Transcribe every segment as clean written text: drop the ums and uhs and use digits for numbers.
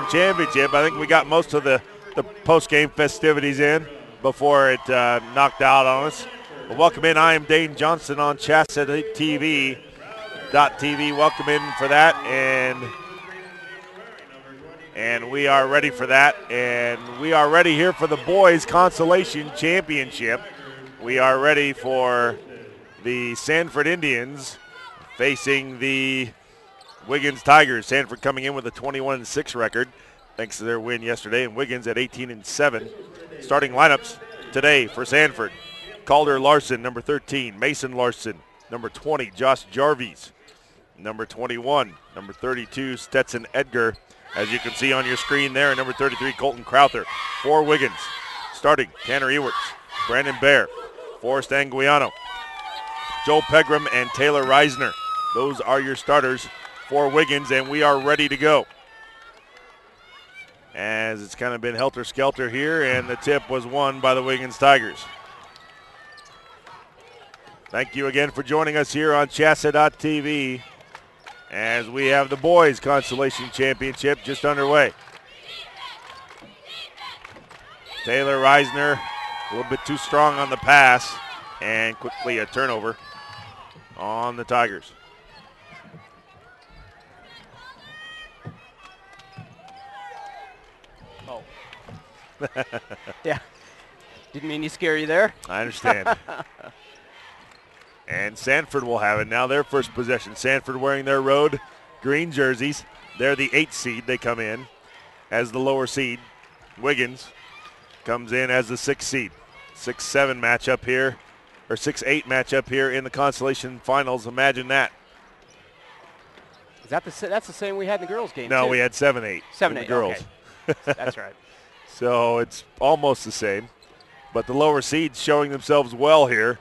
Championship. I think we got most of the post-game festivities in before it knocked out on us. But welcome in. I am Dane Johnson on CHSAA TV. .TV. Welcome in for that, and we are ready for that, and we are ready here for the boys Consolation Championship. We are ready for the Sanford Indians facing the Wiggins Tigers. Sanford coming in with a 21-6 record thanks to their win yesterday, and Wiggins at 18-7. Starting lineups today for Sanford: Calder Larson, number 13; Mason Larson, number 20; Josh Jarvis, number 21; number 32, Stetson Edgar, as you can see on your screen there, and number 33, Colton Crowther. For Wiggins, starting Tanner Ewerts, Brandon Bear, Forrest Anguiano, Joel Pegram, and Taylor Reisner. Those are your starters for Wiggins, and we are ready to go. As it's kind of been helter-skelter here, and the tip was won by the Wiggins Tigers. Thank you again for joining us here on CHSAA.TV as we have the boys Consolation Championship just underway. Taylor Reisner a little bit too strong on the pass, and quickly a turnover on the Tigers. Oh. Yeah. Didn't mean to scare you there. I understand. And Sanford will have it now, their first possession. Sanford wearing their road green jerseys. They're the 8th seed. They come in as the lower seed. Wiggins comes in as the 6th seed. 6-7 matchup here, or 6-8 matchup here in the Consolation Finals. Imagine that. Is that that's the same we had in the girls' game? No, too. we had 7-8. 7-8 girls. Okay. That's right. So it's almost the same, but the lower seeds showing themselves well here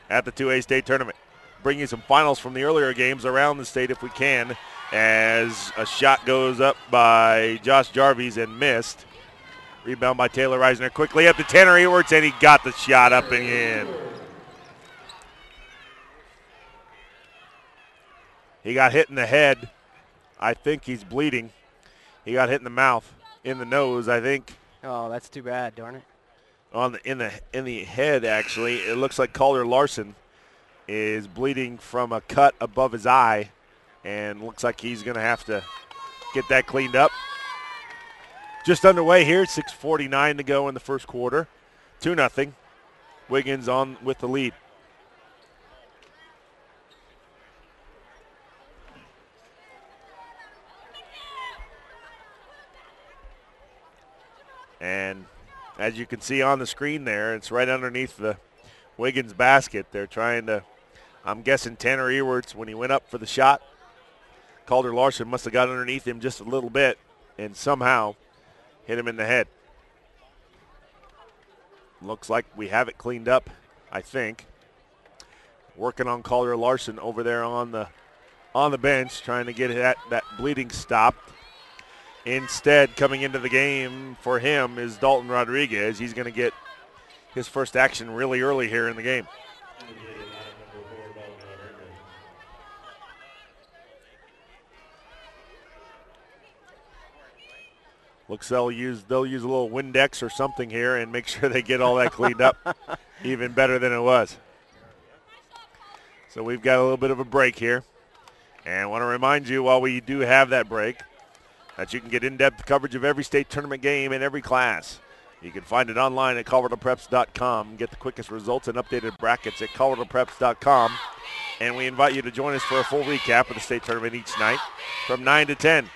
at the 2A state tournament. Bring you some finals from the earlier games around the state if we can, as a shot goes up by Josh Jarvis and missed. Rebound by Taylor Reisner quickly up to Tanner Ewerts, and he got the shot up and in. He got hit in the head. I think he's bleeding. He got hit in the mouth, in the nose, I think. Oh, that's too bad, darn it. In the head, actually. It looks like Calder Larson is bleeding from a cut above his eye, and looks like he's going to have to get that cleaned up. Just underway here, 6:49 to go in the first quarter. 2-0. Wiggins on with the lead. And as you can see on the screen there, it's right underneath the Wiggins basket. They're trying to, I'm guessing Tanner Ewerts, when he went up for the shot, Calder Larson must have got underneath him just a little bit and somehow hit him in the head. Looks like we have it cleaned up, I think. Working on Calder Larson over there on the bench, trying to get that bleeding stopped. Instead, coming into the game for him is Dalton Rodriguez. He's going to get his first action really early here in the game. Looks they'll use a little Windex or something here and make sure they get all that cleaned up even better than it was. So we've got a little bit of a break here. And I want to remind you, while we do have that break, that you can get in-depth coverage of every state tournament game in every class. You can find it online at ColoradoPreps.com. Get the quickest results and updated brackets at ColoradoPreps.com. And we invite you to join us for a full recap of the state tournament each night from 9 to 10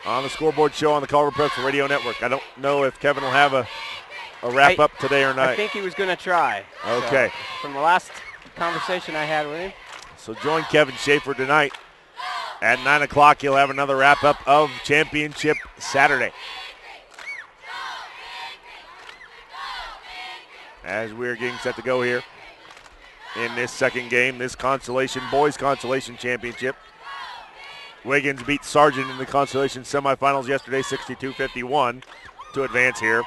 on the Scoreboard Show on the Colorado Preps Radio Network. I don't know if Kevin will have a wrap-up today or not. I think he was going to try. Okay. So, from the last conversation I had with him. So join Kevin Schaefer tonight. At 9 o'clock, he'll have another wrap-up of Championship Saturday. As we're getting set to go here in this second game, this Boys Consolation Championship. Wiggins beat Sargent in the Consolation semifinals yesterday, 62-51, to advance here.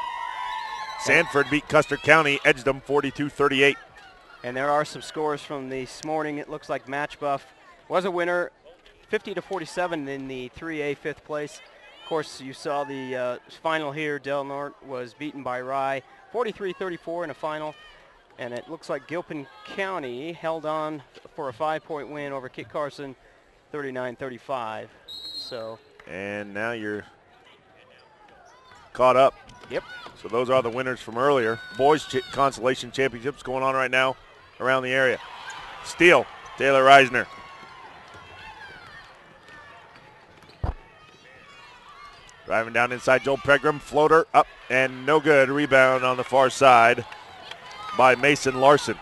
Sanford beat Custer County, edged them 42-38. And there are some scores from this morning. It looks like Match Buff was a winner, 50-47 in the 3A fifth place. course, you saw the final here. Del Norte was beaten by Rye 43-34 in a final. And it looks like Gilpin County held on for a 5-point win over Kit Carson 39-35. So. And now you're caught up. Yep. So those are the winners from earlier. Boys Consolation Championships going on right now around the area. Steal, Taylor Reisner. Driving down inside Joel Pegram, floater up and no good. Rebound on the far side by Mason Larson.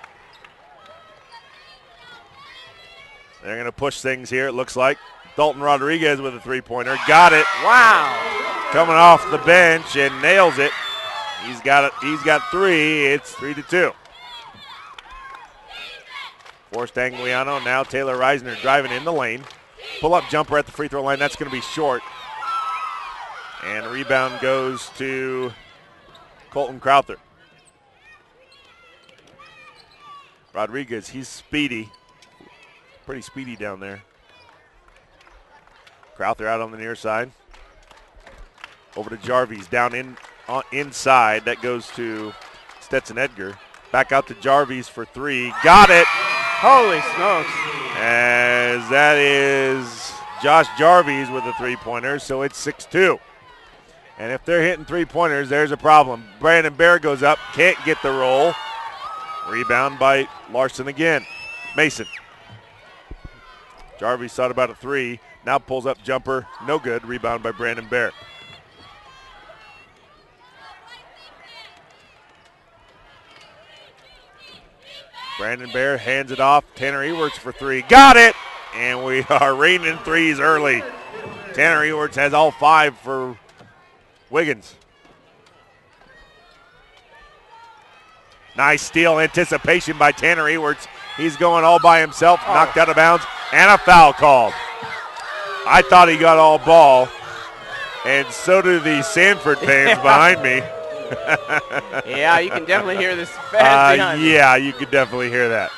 They're going to push things here, it looks like. Dalton Rodriguez with a three-pointer. Got it. Wow. Coming off the bench and nails it. He's got it. He's got three. It's 3-2. Forced Anguiano. Now Taylor Reisner driving in the lane. Pull-up jumper at the free throw line. That's going to be short. And rebound goes to Colton Crowther. Rodriguez, he's speedy. Pretty speedy down there. Crowther out on the near side. Over to Jarvis, down inside. That goes to Stetson Edgar. Back out to Jarvis for three. Got it. Holy smokes. As that is Josh Jarvis with a three-pointer, so it's 6-2. And if they're hitting three-pointers, there's a problem. Brandon Bear goes up, can't get the roll. Rebound by Larson again. Mason. Jarvis thought about a three. Now pulls up jumper. No good. Rebound by Brandon Bear. Brandon Bear hands it off. Tanner Ewerts for three. Got it! And we are raining threes early. Tanner Ewerts has all five for Wiggins. Nice steal, anticipation by Tanner Ewerts. He's going all by himself, knocked out of bounds, and a foul called. I thought he got all ball, and so do the Sanford fans behind me. Yeah, you can definitely hear this fans behind me. Yeah, you can definitely hear that.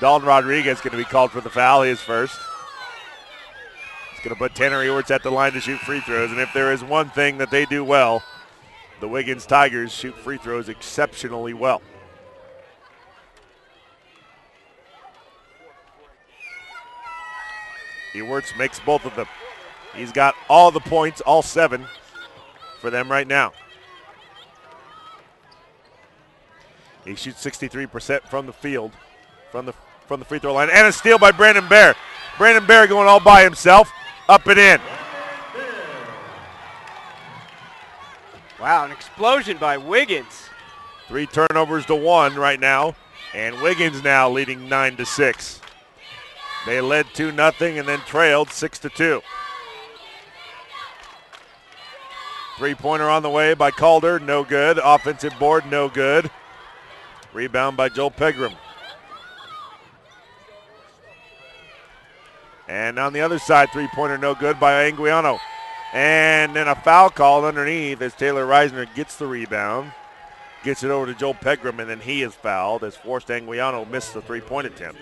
Dalton Rodriguez going to be called for the foul. He is first. It's going to put Tanner Ewerts at the line to shoot free throws, and if there is one thing that they do well, the Wiggins Tigers shoot free throws exceptionally well. Ewerts makes both of them. He's got all the points, all 7 for them right now. He shoots 63% from the field, from the free throw line, and a steal by Brandon Bear. Brandon Bear going all by himself, up and in. Wow, an explosion by Wiggins. 3 turnovers to 1 right now, and Wiggins now leading 9-6. They led 2-0 and then trailed 6-2. Three-pointer on the way by Calder, no good. Offensive board, no good. Rebound by Joel Pegram. And on the other side, three-pointer no good by Anguiano. And then a foul called underneath as Taylor Reisner gets the rebound. Gets it over to Joel Pegram, and then he is fouled as Forrest Anguiano missed the three-point attempt.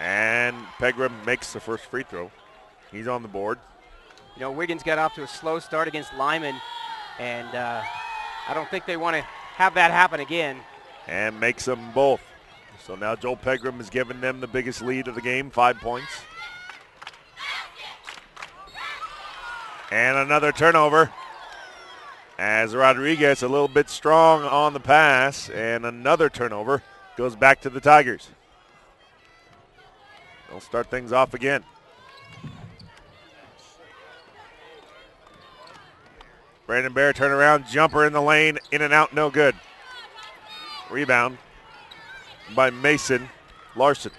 And Pegram makes the first free throw. He's on the board. You know, Wiggins got off to a slow start against Lyman, and I don't think they want to have that happen again. And makes them both. So now Joel Pegram has given them the biggest lead of the game, 5 points. And another turnover as Rodriguez a little bit strong on the pass, and another turnover goes back to the Tigers. They'll start things off again. Brandon Bear turnaround, jumper in the lane, in and out, no good. Rebound by Mason Larson.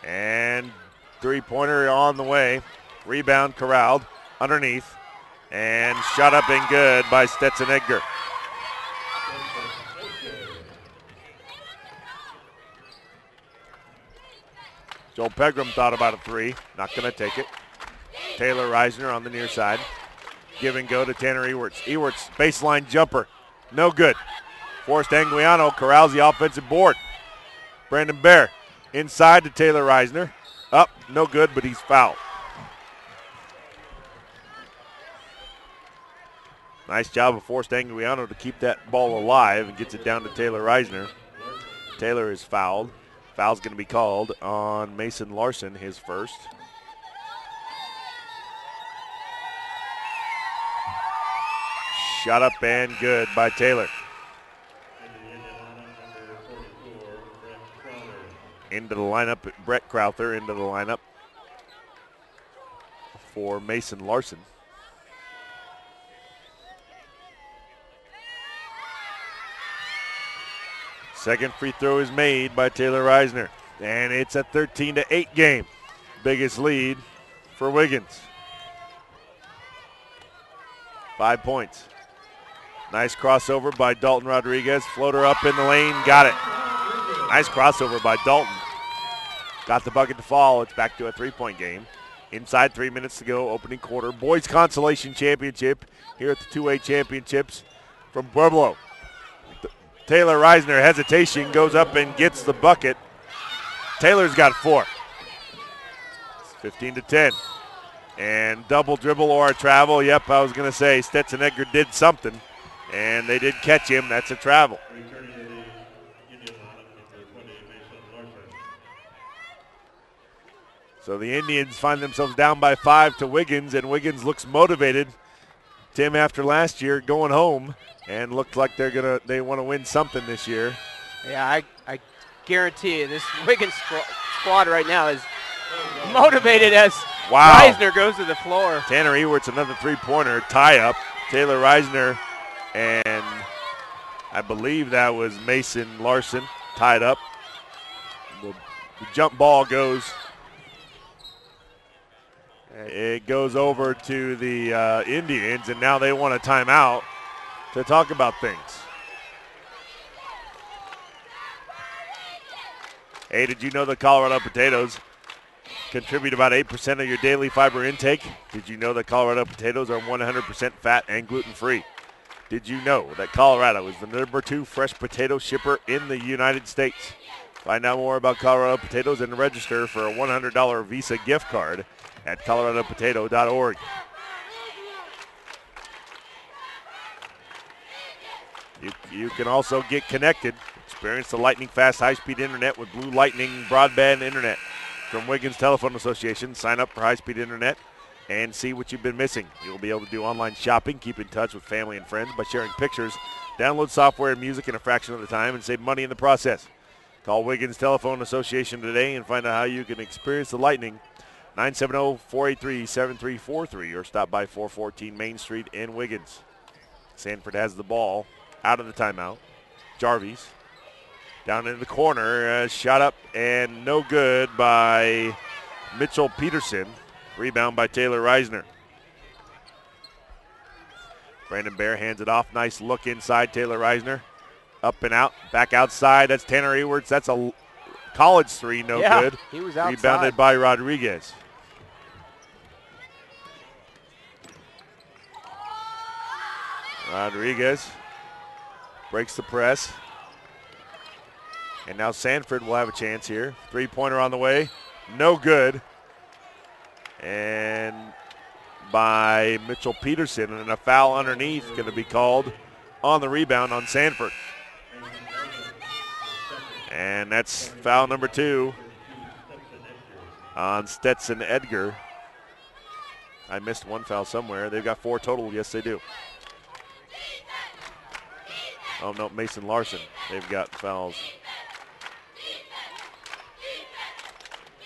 And three-pointer on the way. Rebound corralled underneath. And shot up and good by Stetson Edgar. Joel Pegram thought about a three. Not going to take it. Taylor Reisner on the near side. give and go to Tanner Ewerts. Ewerts, baseline jumper, no good. Forrest Anguiano corrals the offensive board. Brandon Bear inside to Taylor Reisner. Up, no good, but he's fouled. Nice job of Forrest Anguiano to keep that ball alive and gets it down to Taylor Reisner. Taylor is fouled. Foul's going to be called on Mason Larson, his first. Shot up and good by Taylor. Into the lineup, Brett Crowther into the lineup for Mason Larson. Second free throw is made by Taylor Reisner, and it's a 13-8 game. Biggest lead for Wiggins. 5 points. Nice crossover by Dalton Rodriguez. Floater up in the lane, got it. Nice crossover by Dalton. Got the bucket to fall. It's back to a 3-point game. Inside 3 minutes to go, opening quarter. Boys Consolation Championship here at the 2A Championships from Pueblo. Taylor Reisner, hesitation, goes up and gets the bucket. Taylor's got 4. It's 15-10. And double dribble or a travel. Yep, I was going to say Stetson Edgar did something, and they did catch him. That's a travel. So the Indians find themselves down by 5 to Wiggins, and Wiggins looks motivated. Tim, after last year, going home, and looked like they want to win something this year. Yeah, I guarantee you this Wiggins squad right now is motivated as Reisner goes to the floor. Tanner Ewerts, another three-pointer, tie-up. Taylor Reisner, and I believe that was Mason Larson, tied up. The jump ball goes. It goes over to the Indians, and now they want a timeout to talk about things. Hey, did you know that Colorado potatoes contribute about 8% of your daily fiber intake? Did you know that Colorado potatoes are 100% fat and gluten-free? Did you know that Colorado is the #2 fresh potato shipper in the United States? Find out more about Colorado potatoes and register for a $100 Visa gift card at coloradopotato.org. You can also get connected. Experience the lightning fast high-speed internet with Blue Lightning broadband internet from Wiggins Telephone Association. Sign up for high-speed internet and see what you've been missing. You'll be able to do online shopping, keep in touch with family and friends by sharing pictures, download software and music in a fraction of the time, and save money in the process. Call Wiggins Telephone Association today and find out how you can experience the lightning. 970-483-7343 or stop by 414 Main Street in Wiggins. Sanford has the ball out of the timeout. Jarvis down in the corner, shot up and no good by Mitchell Peterson. Rebound by Taylor Reisner. Brandon Bear hands it off. Nice look inside. Taylor Reisner up and out, back outside. That's Tanner Ewerts. That's a college three, no good. He was outside. Rebounded by Rodriguez. Rodriguez breaks the press. And now Sanford will have a chance here. Three-pointer on the way. No good. And by Mitchell Peterson, and a foul underneath going to be called on the rebound on Sanford. And that's foul number 2 on Stetson Edgar. I missed one foul somewhere. They've got 4 total. Yes, they do. Oh, no, Mason Larson. They've got fouls.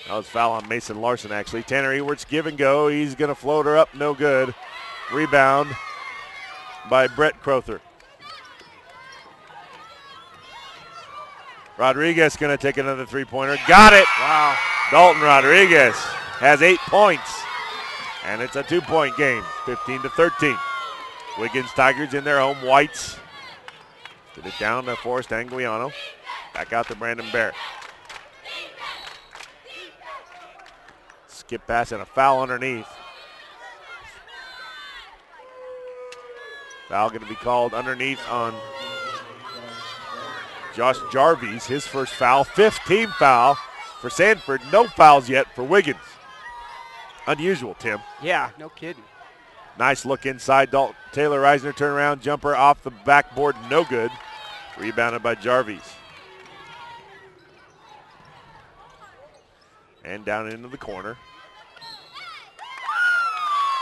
That was foul on Mason Larson, actually. Tanner Ewerts, give and go. He's going to float her up. No good. Rebound by Brett Crowther. Rodriguez going to take another three-pointer. Got it. Wow. Dalton Rodriguez has 8 points. And it's a 2-point game, 15-13. Wiggins Tigers in their home whites. Get it down to Forrest Anguiano. Back out to Brandon Bear. Skip pass and a foul underneath. Foul going to be called underneath on Josh Jarvis, his first foul. 5th team foul for Sanford. No fouls yet for Wiggins. Unusual, Tim. Yeah, no kidding. Nice look inside. Taylor Reisner turnaround jumper off the backboard. No good. Rebounded by Jarvis. And down into the corner.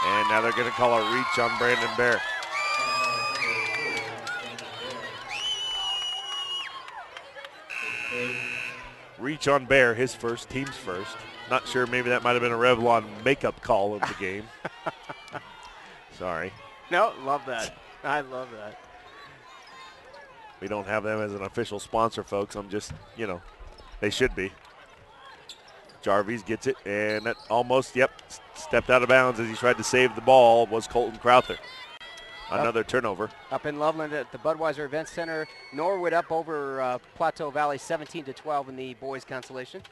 And now they're going to call a reach on Brandon Bear. Reach on Bear, his first, team's first. Not sure, maybe that might have been a Revlon makeup call of the game. Sorry. No, love that. I love that. We don't have them as an official sponsor, folks. I'm just, they should be. Jarvis gets it, and that almost, stepped out of bounds as he tried to save the ball was Colton Crowther. Another turnover. Up in Loveland at the Budweiser Event Center. Norwood up over Plateau Valley 17-12 in the boys consolation.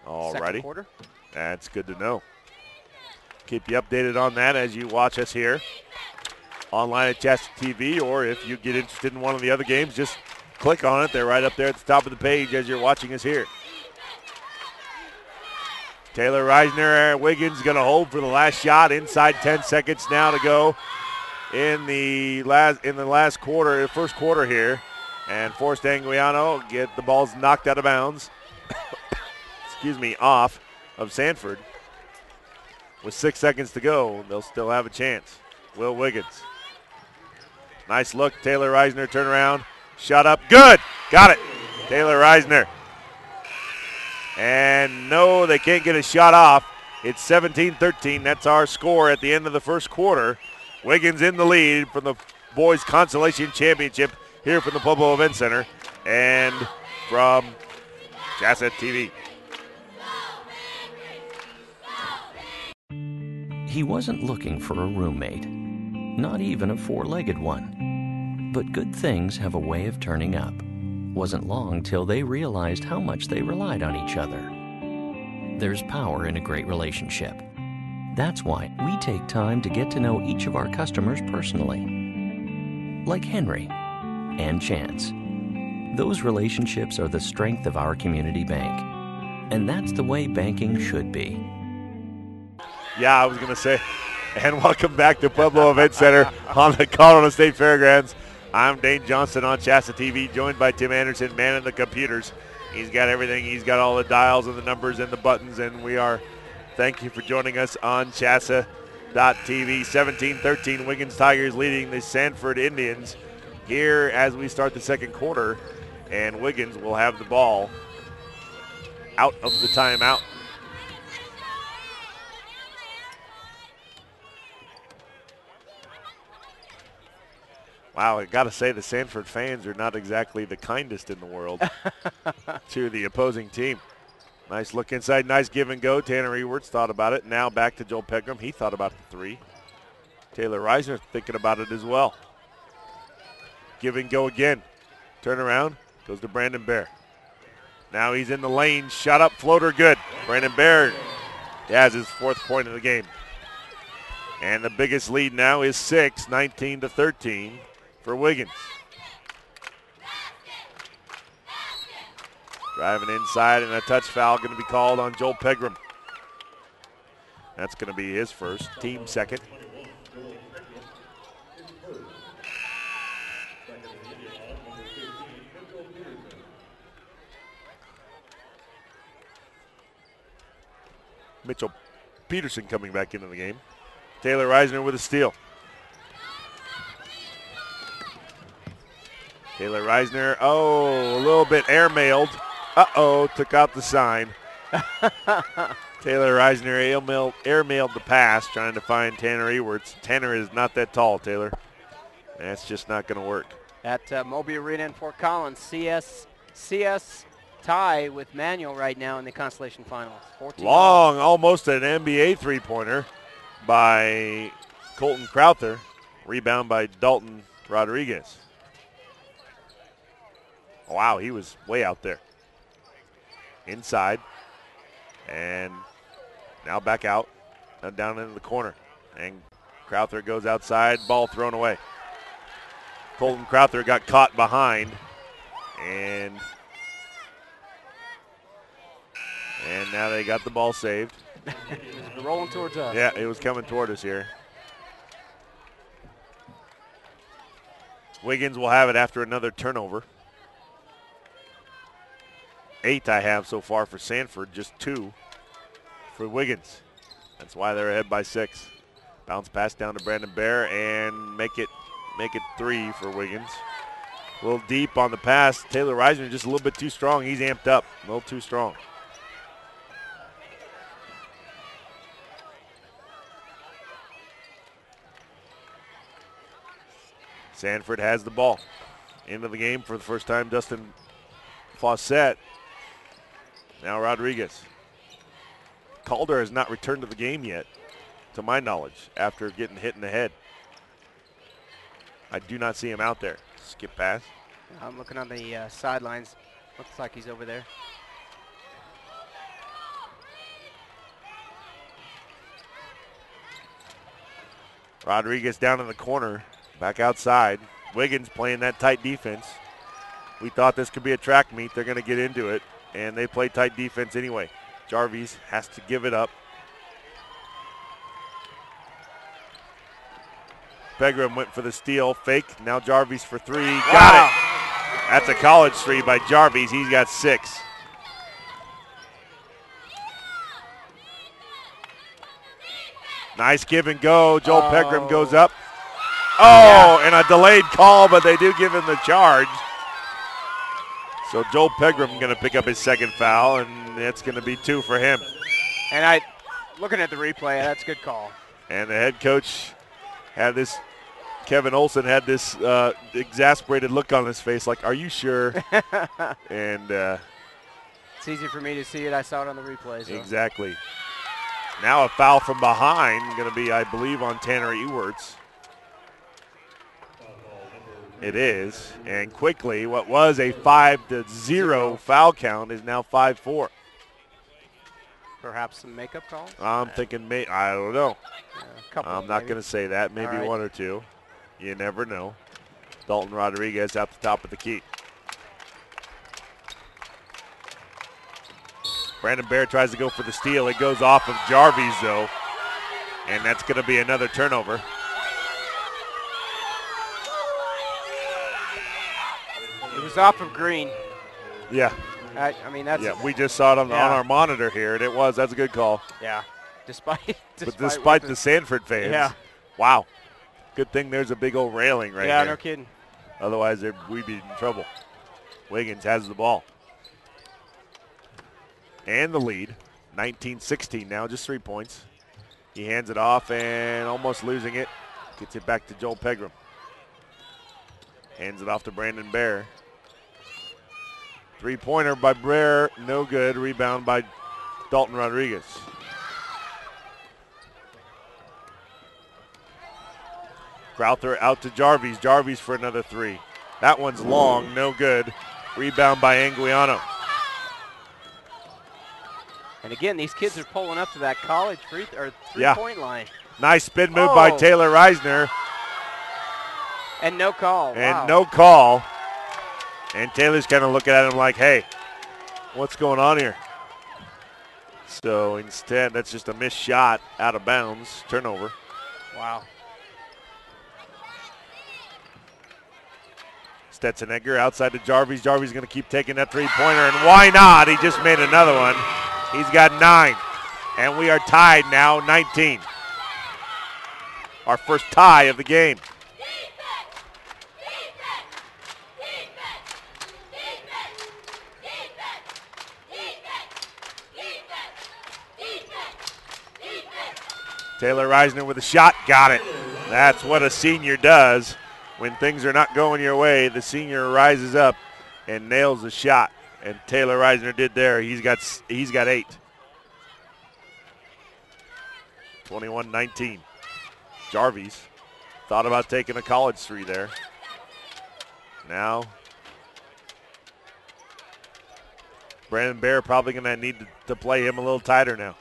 All Second righty. quarter. That's good to know. Keep you updated on that as you watch us here online at CHSAA TV, or if you get interested in one of the other games, just click on it. They're right up there at the top of the page as you're watching us here. Taylor Reisner, Wiggins going to hold for the last shot. Inside 10 seconds now to go in the last quarter, first quarter here. And Forrest Anguiano get the ball's knocked out of bounds. Off of Sanford. With 6 seconds to go, they'll still have a chance. Will Wiggins. Nice look. Taylor Reisner turn around. Shot up. Good. Got it. Taylor Reisner. And no, they can't get a shot off. It's 17-13. That's our score at the end of the first quarter. Wiggins in the lead from the boys consolation championship here from the Pueblo Event Center and from CHSAA TV. He wasn't looking for a roommate, not even a four-legged one. But good things have a way of turning up. Wasn't long till they realized how much they relied on each other. There's power in a great relationship. That's why we take time to get to know each of our customers personally. Like Henry and Chance. Those relationships are the strength of our community bank. And that's the way banking should be. Yeah, I was going to say, and welcome back to Pueblo Event Center on the Colorado State Fairgrounds. I'm Dane Johnson on CHSAA TV, joined by Tim Anderson, man in the computers. He's got everything. He's got all the dials and the numbers and the buttons, and thank you for joining us on CHSAA.TV. 17-13, Wiggins Tigers leading the Sanford Indians here as we start the second quarter, and Wiggins will have the ball out of the timeout. Wow, I got to say the Sanford fans are not exactly the kindest in the world to the opposing team. Nice look inside, nice give and go. Tanner Ewerts thought about it. Now back to Joel Pegram. He thought about the three. Taylor Reisner thinking about it as well. Give and go again. Turn around, goes to Brandon Bear. Now he's in the lane, shot up, floater good. Brandon Bear has his 4th point of the game. And the biggest lead now is 6, 19-13 for Wiggins. Driving inside, and a touch foul going to be called on Joel Pegram. That's going to be his first, team second. Mitchell Peterson coming back into the game. Taylor Reisner with a steal. Taylor Reisner, a little bit airmailed. Took out the sign. Taylor Reisner airmailed the pass, trying to find Tanner Ewerts. Tanner is not that tall, Taylor. That's just not going to work. At Moby Arena in Fort Collins, CS tie with Manuel right now in the Consolation Finals. 14 Long, almost an NBA three-pointer by Colton Crowther. Rebound by Dalton Rodriguez. Wow, he was way out there. Inside. And now back out. Down into the corner. And Crowther goes outside. Ball thrown away. Colton Crowther got caught behind. And now they got the ball saved. Rolling towards us. Yeah, it was coming toward us here. Wiggins will have it after another turnover. 8 I have so far for Sanford, just 2 for Wiggins. That's why they're ahead by 6. Bounce pass down to Brandon Bear and make it 3 for Wiggins. A little deep on the pass. Taylor Reisner just a little bit too strong. He's amped up, a little too strong. Sanford has the ball. Into the game for the first time, Dustin Fawcett. Now Rodriguez. Calder has not returned to the game yet, to my knowledge, after getting hit in the head. I do not see him out there. Skip pass. I'm looking on the sidelines. Looks like he's over there. Rodriguez down in the corner, back outside. Wiggins playing that tight defense. We thought this could be a track meet. They're going to get into it, and they play tight defense anyway. Jarvis has to give it up. Pegram went for the steal, fake. Now Jarvis for 3. Got it. That's a college 3 by Jarvis. He's got 6. Nice give and go. Joel Pegram goes up. Oh, and a delayed call, but they do give him the charge. So Joel Pegram going to pick up his second foul, and it's going to be 2 for him. And looking at the replay, that's a good call. And the head coach had this, Kevin Olson had this exasperated look on his face, like, are you sure? And it's easy for me to see it. I saw it on the replay. So. Exactly. Now a foul from behind, going to be, I believe, on Tanner Ewerts. It is, and quickly, what was a 5-0 foul count is now 5-4. Perhaps some makeup calls? I'm thinking, I don't know. I'm not going to say that. Maybe right. 1 or 2. You never know. Dalton Rodriguez at the top of the key. Brandon Bear tries to go for the steal. It goes off of Jarvis, though, and that's going to be another turnover. It was off of Green. Yeah. I mean, that's. Yeah, we just saw it on our monitor here, and it was. That's a good call. Yeah. Despite the Sanford fans. Yeah. Wow. Good thing there's a big old railing right here. Yeah, no kidding. Otherwise, we'd be in trouble. Wiggins has the ball. And the lead. 19-16 now, just 3 points. He hands it off and almost losing it. Gets it back to Joel Pegram. Hands it off to Brandon Bear. 3-pointer by Bear, no good. Rebound by Dalton Rodriguez. Crowther out to Jarvis. Jarvis for another 3. That one's long, no good. Rebound by Anguiano. And again, these kids are pulling up to that college three-point line. Nice spin move by Taylor Reisner. And no call. And no call. And Taylor's kind of looking at him like, hey, what's going on here? So instead, that's just a missed shot out of bounds. Turnover. Wow. Stetson-Egger outside to Jarvis. Jarvis going to keep taking that 3-pointer, and why not? He just made another one. He's got 9. And we are tied now, 19. Our first tie of the game. Taylor Reisner with a shot, got it. That's what a senior does. When things are not going your way, the senior rises up and nails the shot. And Taylor Reisner did there. He's got 8. 21-19. Jarvis thought about taking a college 3 there. Now Brandon Bear probably going to need to play him a little tighter now.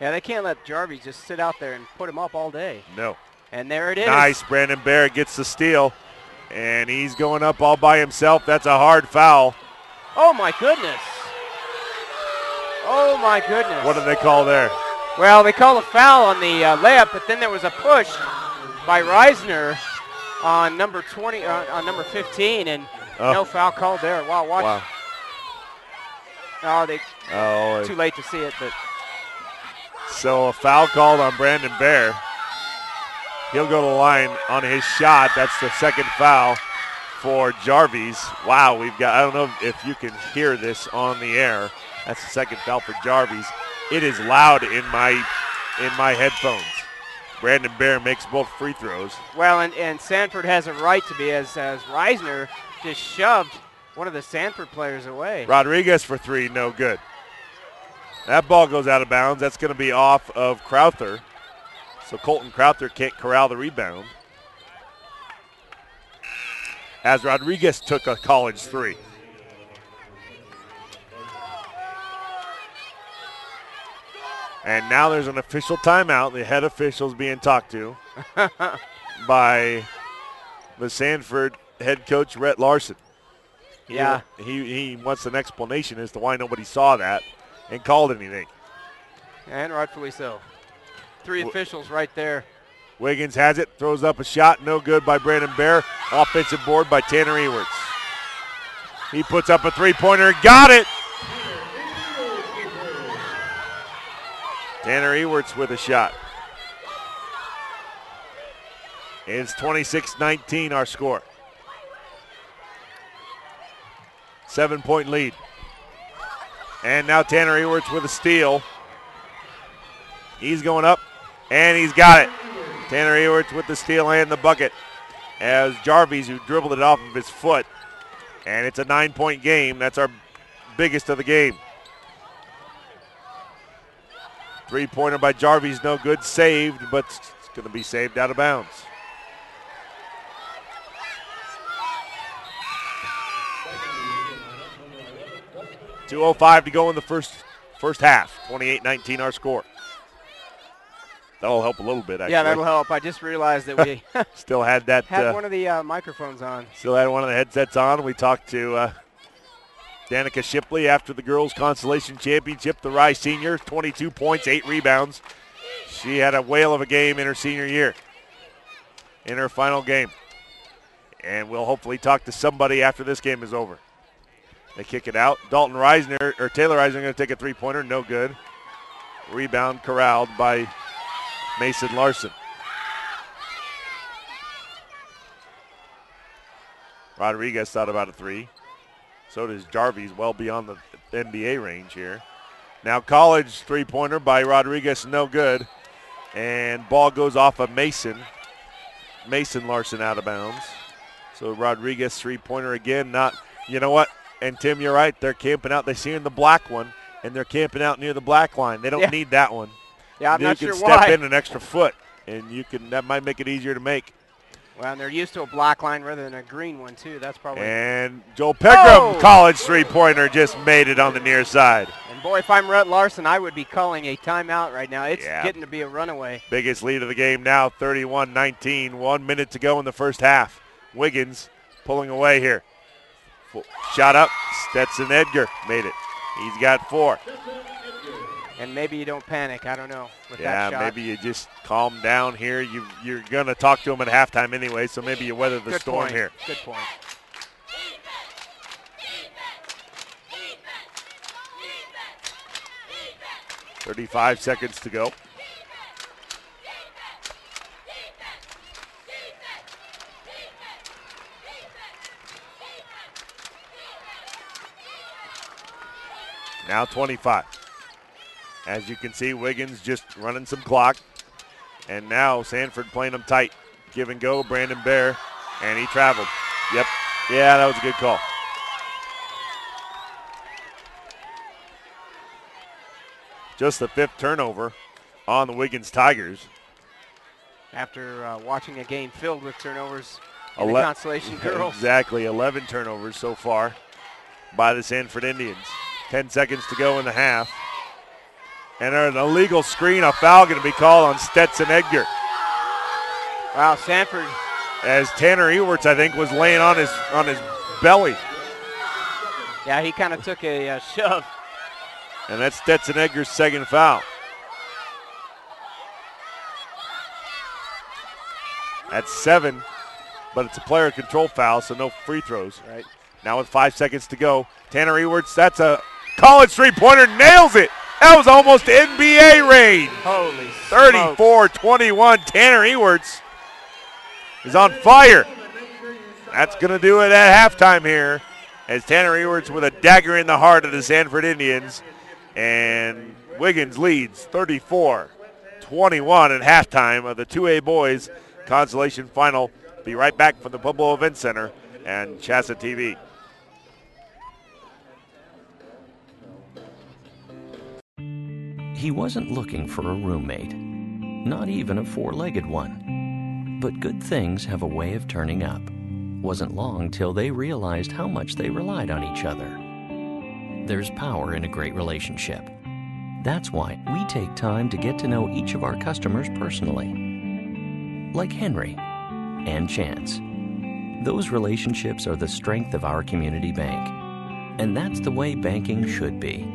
Yeah, they can't let Jarvis just sit out there and put him up all day. No. And there it is. Nice. Brandon Bear gets the steal. And he's going up all by himself. That's a hard foul. Oh, my goodness. Oh, my goodness. What did they call there? Well, they called a foul on the layup, but then there was a push by Reisner on number 20, on number 15, and no foul called there. Wow, watch. Wow. Too late to see it, but. So a foul called on Brandon Bear. He'll go to the line on his shot. That's the second foul for Jarvis. Wow, I don't know if you can hear this on the air. That's the second foul for Jarvis. It is loud in my headphones. Brandon Bear makes both free throws. Well, and Sanford has a right to be, as Reisner just shoved one of the Sanford players away. Rodriguez for three, no good. That ball goes out of bounds. That's going to be off of Crowther. So Colton Crowther can't corral the rebound, as Rodriguez took a college three. And now there's an official timeout. The head official is being talked to by the Sanford head coach, Rhett Larson. Yeah. He wants an explanation as to why nobody saw that and called anything. And rightfully so. Three officials right there. Wiggins has it, throws up a shot, no good by Brandon Bear. Offensive board by Tanner Ewerts. He puts up a three-pointer, got it! Tanner Ewerts with a shot. It's 26-19 our score. 7-point lead. And now Tanner Ewerts with a steal. He's going up, and he's got it. Tanner Ewerts with the steal and the bucket, as Jarvis, who dribbled it off of his foot. And it's a 9-point game. That's our biggest of the game. Three-pointer by Jarvis, no good, saved, but it's going to be saved out of bounds. .205 to go in the first half. 28-19 our score. That'll help a little bit, actually. Yeah, that'll help. I just realized that we still had that. Had one of the microphones on. Still had one of the headsets on. We talked to Danica Shipley after the girls' Consolation Championship. The Rye senior, 22 points, 8 rebounds. She had a whale of a game in her senior year, in her final game. And we'll hopefully talk to somebody after this game is over. They kick it out. Taylor Reisner going to take a three-pointer, no good. Rebound corralled by Mason Larson. Rodriguez thought about a three. So does Jarvis, well beyond the NBA range here. Now college three-pointer by Rodriguez, no good. And ball goes off of Mason. Mason Larson out of bounds. So Rodriguez three-pointer again, you know what? And Tim, you're right, they're camping out. They see in the black one, and they're camping out near the black line. They don't need that one. Yeah, I'm not sure why. You can step in an extra foot, and that might make it easier to make. Well, and they're used to a black line rather than a green one, too. That's probably. And Joel Pegram, college three-pointer, just made it on the near side. And, boy, if I'm Rhett Larson, I would be calling a timeout right now. It's getting to be a runaway. Biggest lead of the game now, 31-19. 1 minute to go in the first half. Wiggins pulling away here. Shot up. Stetson Edgar made it. He's got 4. And maybe you don't panic. I don't know with that shot. Yeah, maybe you just calm down here. You're going to talk to him at halftime anyway, so maybe you weather the storm here. Good point. .35 seconds to go. Now 25. As you can see, Wiggins just running some clock. And now Sanford playing them tight. Give and go, Brandon Bear. And he traveled. Yep. Yeah, that was a good call. Just the 5th turnover on the Wiggins Tigers. After watching a game filled with turnovers in the Consolation girls. Exactly, 11 turnovers so far by the Sanford Indians. 10 seconds to go in the half. And an illegal screen, a foul going to be called on Stetson Edgar. Wow, Sanford as Tanner Ewerts, I think, was laying on his belly. Yeah, he kind of took a shove. And that's Stetson Edgar's second foul. That's 7, but it's a player control foul, so no free throws. Right. Now with 5 seconds to go, Tanner Ewerts, that's a college three-pointer, nails it. That was almost NBA range. Holy 34-21, Tanner Ewerts is on fire. That's going to do it at halftime here, as Tanner Ewerts with a dagger in the heart of the Sanford Indians. And Wiggins leads 34-21 at halftime of the 2A boys Consolation final. Be right back from the Pueblo Event Center and CHSAA TV. He wasn't looking for a roommate, not even a four-legged one. But good things have a way of turning up. Wasn't long till they realized how much they relied on each other. There's power in a great relationship. That's why we take time to get to know each of our customers personally. Like Henry and Chance. Those relationships are the strength of our community bank. And that's the way banking should be.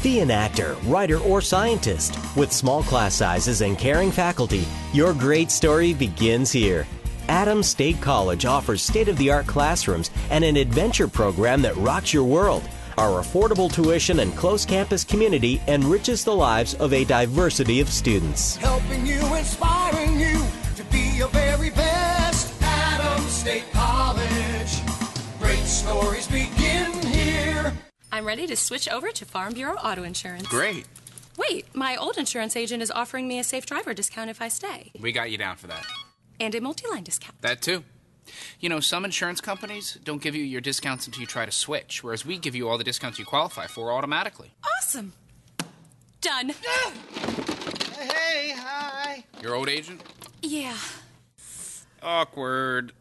Be an actor, writer, or scientist. With small class sizes and caring faculty, your great story begins here. Adams State College offers state-of-the-art classrooms and an adventure program that rocks your world. Our affordable tuition and close campus community enriches the lives of a diversity of students. Helping you, inspiring you to be your very best. Adams State College. Great stories begin here. I'm ready to switch over to Farm Bureau Auto Insurance. Great. Wait, my old insurance agent is offering me a safe driver discount if I stay. We got you down for that. And a multi-line discount. That too. You know, some insurance companies don't give you your discounts until you try to switch, whereas we give you all the discounts you qualify for automatically. Awesome. Done. Hey, hi. Your old agent? Yeah. Awkward.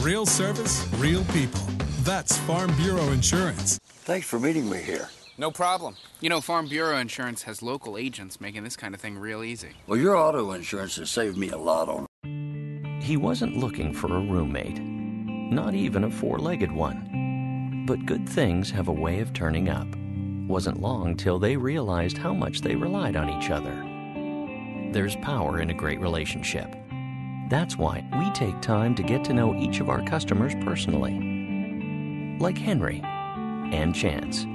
Real service, real people. That's Farm Bureau Insurance. Thanks for meeting me here. No problem. You know, Farm Bureau Insurance has local agents making this kind of thing real easy. Well, your auto insurance has saved me a lot on. He wasn't looking for a roommate, not even a four-legged one. But good things have a way of turning up. Wasn't long till they realized how much they relied on each other. There's power in a great relationship. That's why we take time to get to know each of our customers personally. Like Henry and Chance.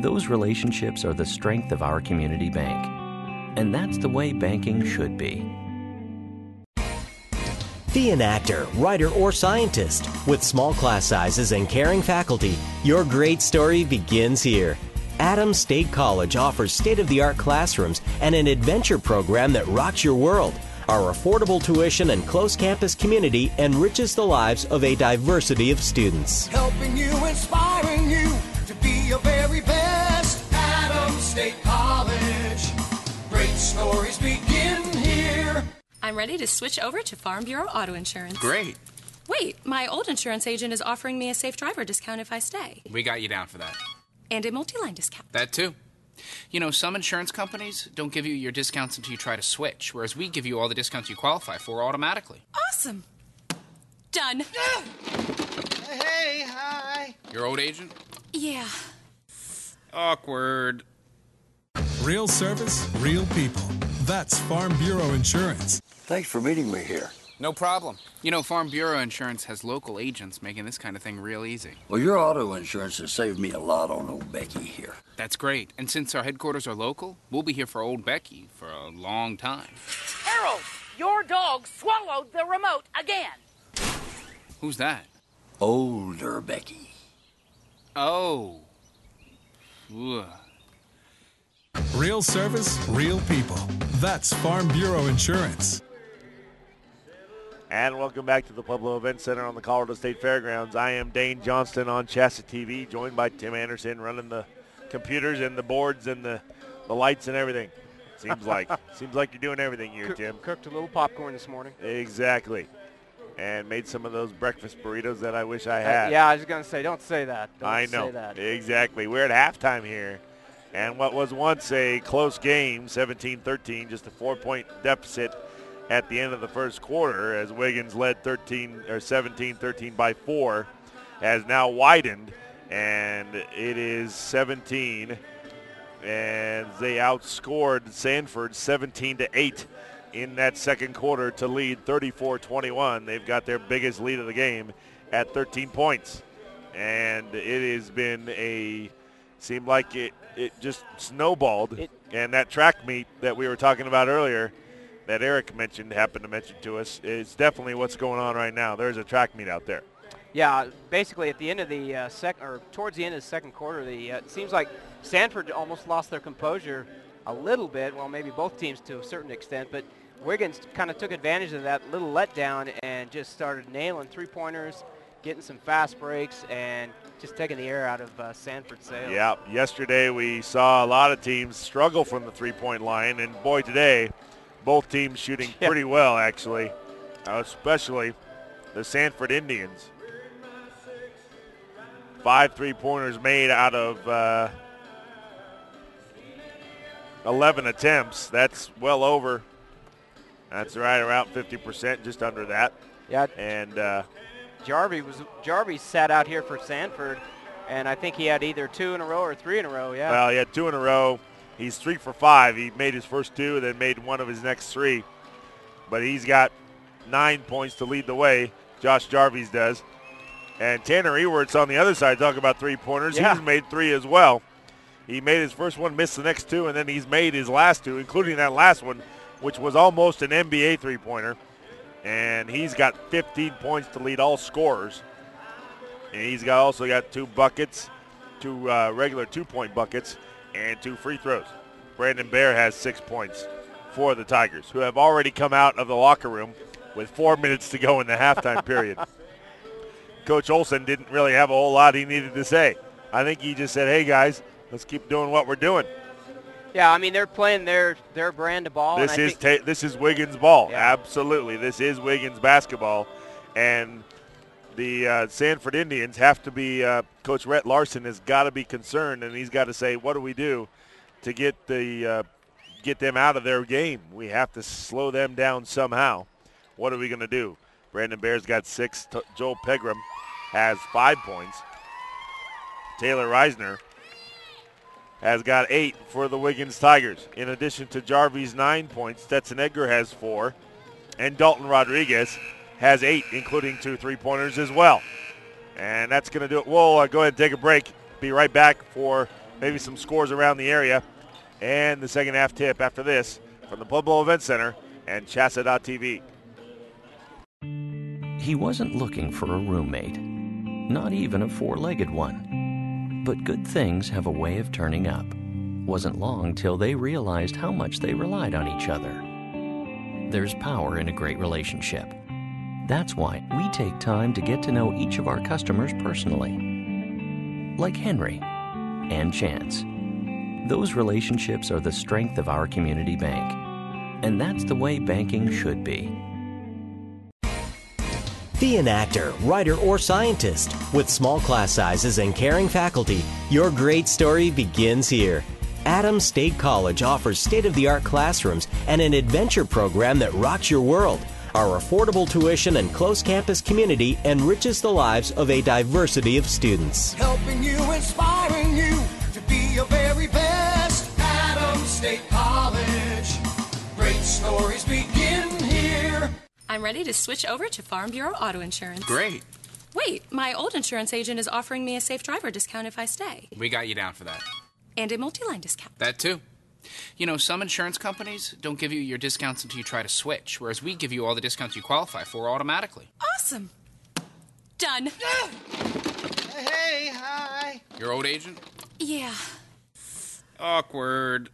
Those relationships are the strength of our community bank. And that's the way banking should be. Be an actor, writer, or scientist. With small class sizes and caring faculty, your great story begins here. Adams State College offers state-of-the-art classrooms and an adventure program that rocks your world. Our affordable tuition and close campus community enriches the lives of a diversity of students. Helping you, inspiring you to be your very best. Adams State College. Great stories begin here. I'm ready to switch over to Farm Bureau Auto Insurance. Great. Wait, my old insurance agent is offering me a safe driver discount if I stay. We got you down for that. And a multi-line discount. That too. You know, some insurance companies don't give you your discounts until you try to switch, whereas we give you all the discounts you qualify for automatically. Awesome. Done. Hey, hi. Your old agent? Yeah. Awkward. Real service, real people. That's Farm Bureau Insurance. Thanks for meeting me here. No problem. You know, Farm Bureau Insurance has local agents making this kind of thing real easzy. Well, your auto insurance has saved me a lot on old Becky here. That's great. And since our headquarters are local, we'll be here for old Becky for a long time. Harold, your dog swallowed the remote again. Who's that? Older Becky. Oh. Ugh. Real service, real people. That's Farm Bureau Insurance. And welcome back to the Pueblo Event Center on the Colorado State Fairgrounds. I am Dane Johnston on CHSAA TV, joined by Tim Anderson running the computers and the boards and the lights and everything. Seems like you're doing everything here, Tim. Cooked a little popcorn this morning. Exactly. And made some of those breakfast burritos that I wish I had. Yeah, I was going to say, don't say that. I know. Say that. Exactly. We're at halftime here. And what was once a close game, 17-13, just a 4-point deficit at the end of the first quarter as Wiggins led 17-13 by 4, has now widened, and it is 17, and they outscored Sanford 17-8 in that second quarter to lead 34-21. They've got their biggest lead of the game at 13 points, and it has been seemed like it just snowballed. And that track meet that we were talking about earlier that Eric happened to mention to us, is definitely what's going on right now. There's a track meet out there. Yeah, basically at the end of the towards the end of the second quarter, it seems like Sanford almost lost their composure a little bit. Well, maybe both teams to a certain extent, but Wiggins kind of took advantage of that little letdown and just started nailing three-pointers, getting some fast breaks, and just taking the air out of Sanford's sails. Yeah, yesterday we saw a lot of teams struggle from the three-point line, and boy, today both teams shooting pretty well, actually, especially the Sanford Indians. 5 three-pointers made out of 11 attempts. That's well over. That's right around 50%, just under that. Yeah. And Jarvie sat out here for Sanford, and I think he had either 2 in a row or 3 in a row. Yeah. Well, he had 2 in a row. He's 3 for 5. He made his first 2, then made one of his next 3. But he's got 9 points to lead the way. Josh Jarvis does. And Tanner Ewert's on the other side talking about three-pointers. Yeah. He's made 3 as well. He made his first one, missed the next 2, and then he's made his last 2, including that last one, which was almost an NBA three-pointer. And he's got 15 points to lead all scorers. And he's also got 2 buckets, 2 regular 2-point buckets, and 2 free throws. Brandon Bear has 6 points for the Tigers, who have already come out of the locker room with 4 minutes to go in the halftime period. Coach Olson didn't really have a whole lot he needed to say. I think he just said, hey, guys, let's keep doing what we're doing. Yeah, I mean, they're playing their brand of ball. This is Wiggins ball. Yeah. Absolutely. This is Wiggins basketball. And the Sanford Indians have to be, Coach Rhett Larson has got to be concerned, and he's got to say, what do we do to get them out of their game? We have to slow them down somehow. What are we going to do? Brandon Bear's got 6. Joel Pegram has 5 points. Taylor Reisner has got 8 for the Wiggins Tigers. In addition to Jarvis' 9 points, Stetson Edgar has 4. And Dalton Rodriguez has 8, including 2 three-pointers as well. And that's going to do it. We'll go ahead and take a break. Be right back for maybe some scores around the area and the second half tip after this from the Pueblo Event Center and CHSAA.tv. He wasn't looking for a roommate, not even a four-legged one. But good things have a way of turning up. Wasn't long till they realized how much they relied on each other. There's power in a great relationship. That's why we take time to get to know each of our customers personally. Like Henry and Chance. Those relationships are the strength of our community bank. And that's the way banking should be. Be an actor, writer, or scientist. With small class sizes and caring faculty, your great story begins here. Adams State College offers state-of-the-art classrooms and an adventure program that rocks your world. Our affordable tuition and close campus community enriches the lives of a diversity of students. Helping you, inspiring you to be your very best. Adams State College. Great stories begin here. I'm ready to switch over to Farm Bureau Auto Insurance. Great. Wait, my old insurance agent is offering me a safe driver discount if I stay. We got you down for that. And a multi-line discount. That too. You know, some insurance companies don't give you your discounts until you try to switch, whereas we give you all the discounts you qualify for automatically. Awesome. Done. Hey, hi. Your old agent? Yeah. Awkward.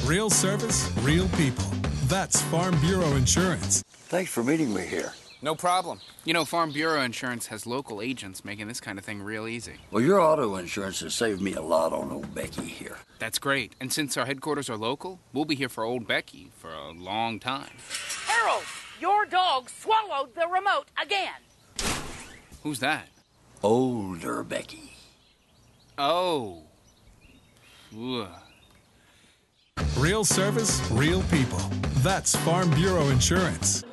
Real service, real people. That's Farm Bureau Insurance. Thanks for meeting me here. No problem. You know, Farm Bureau Insurance has local agents making this kind of thing real easy. Well, your auto insurance has saved me a lot on old Becky here. That's great. And since our headquarters are local, we'll be here for old Becky for a long time. Harold, your dog swallowed the remote again. Who's that? Older Becky. Oh. Ugh. Real service, real people. That's Farm Bureau Insurance.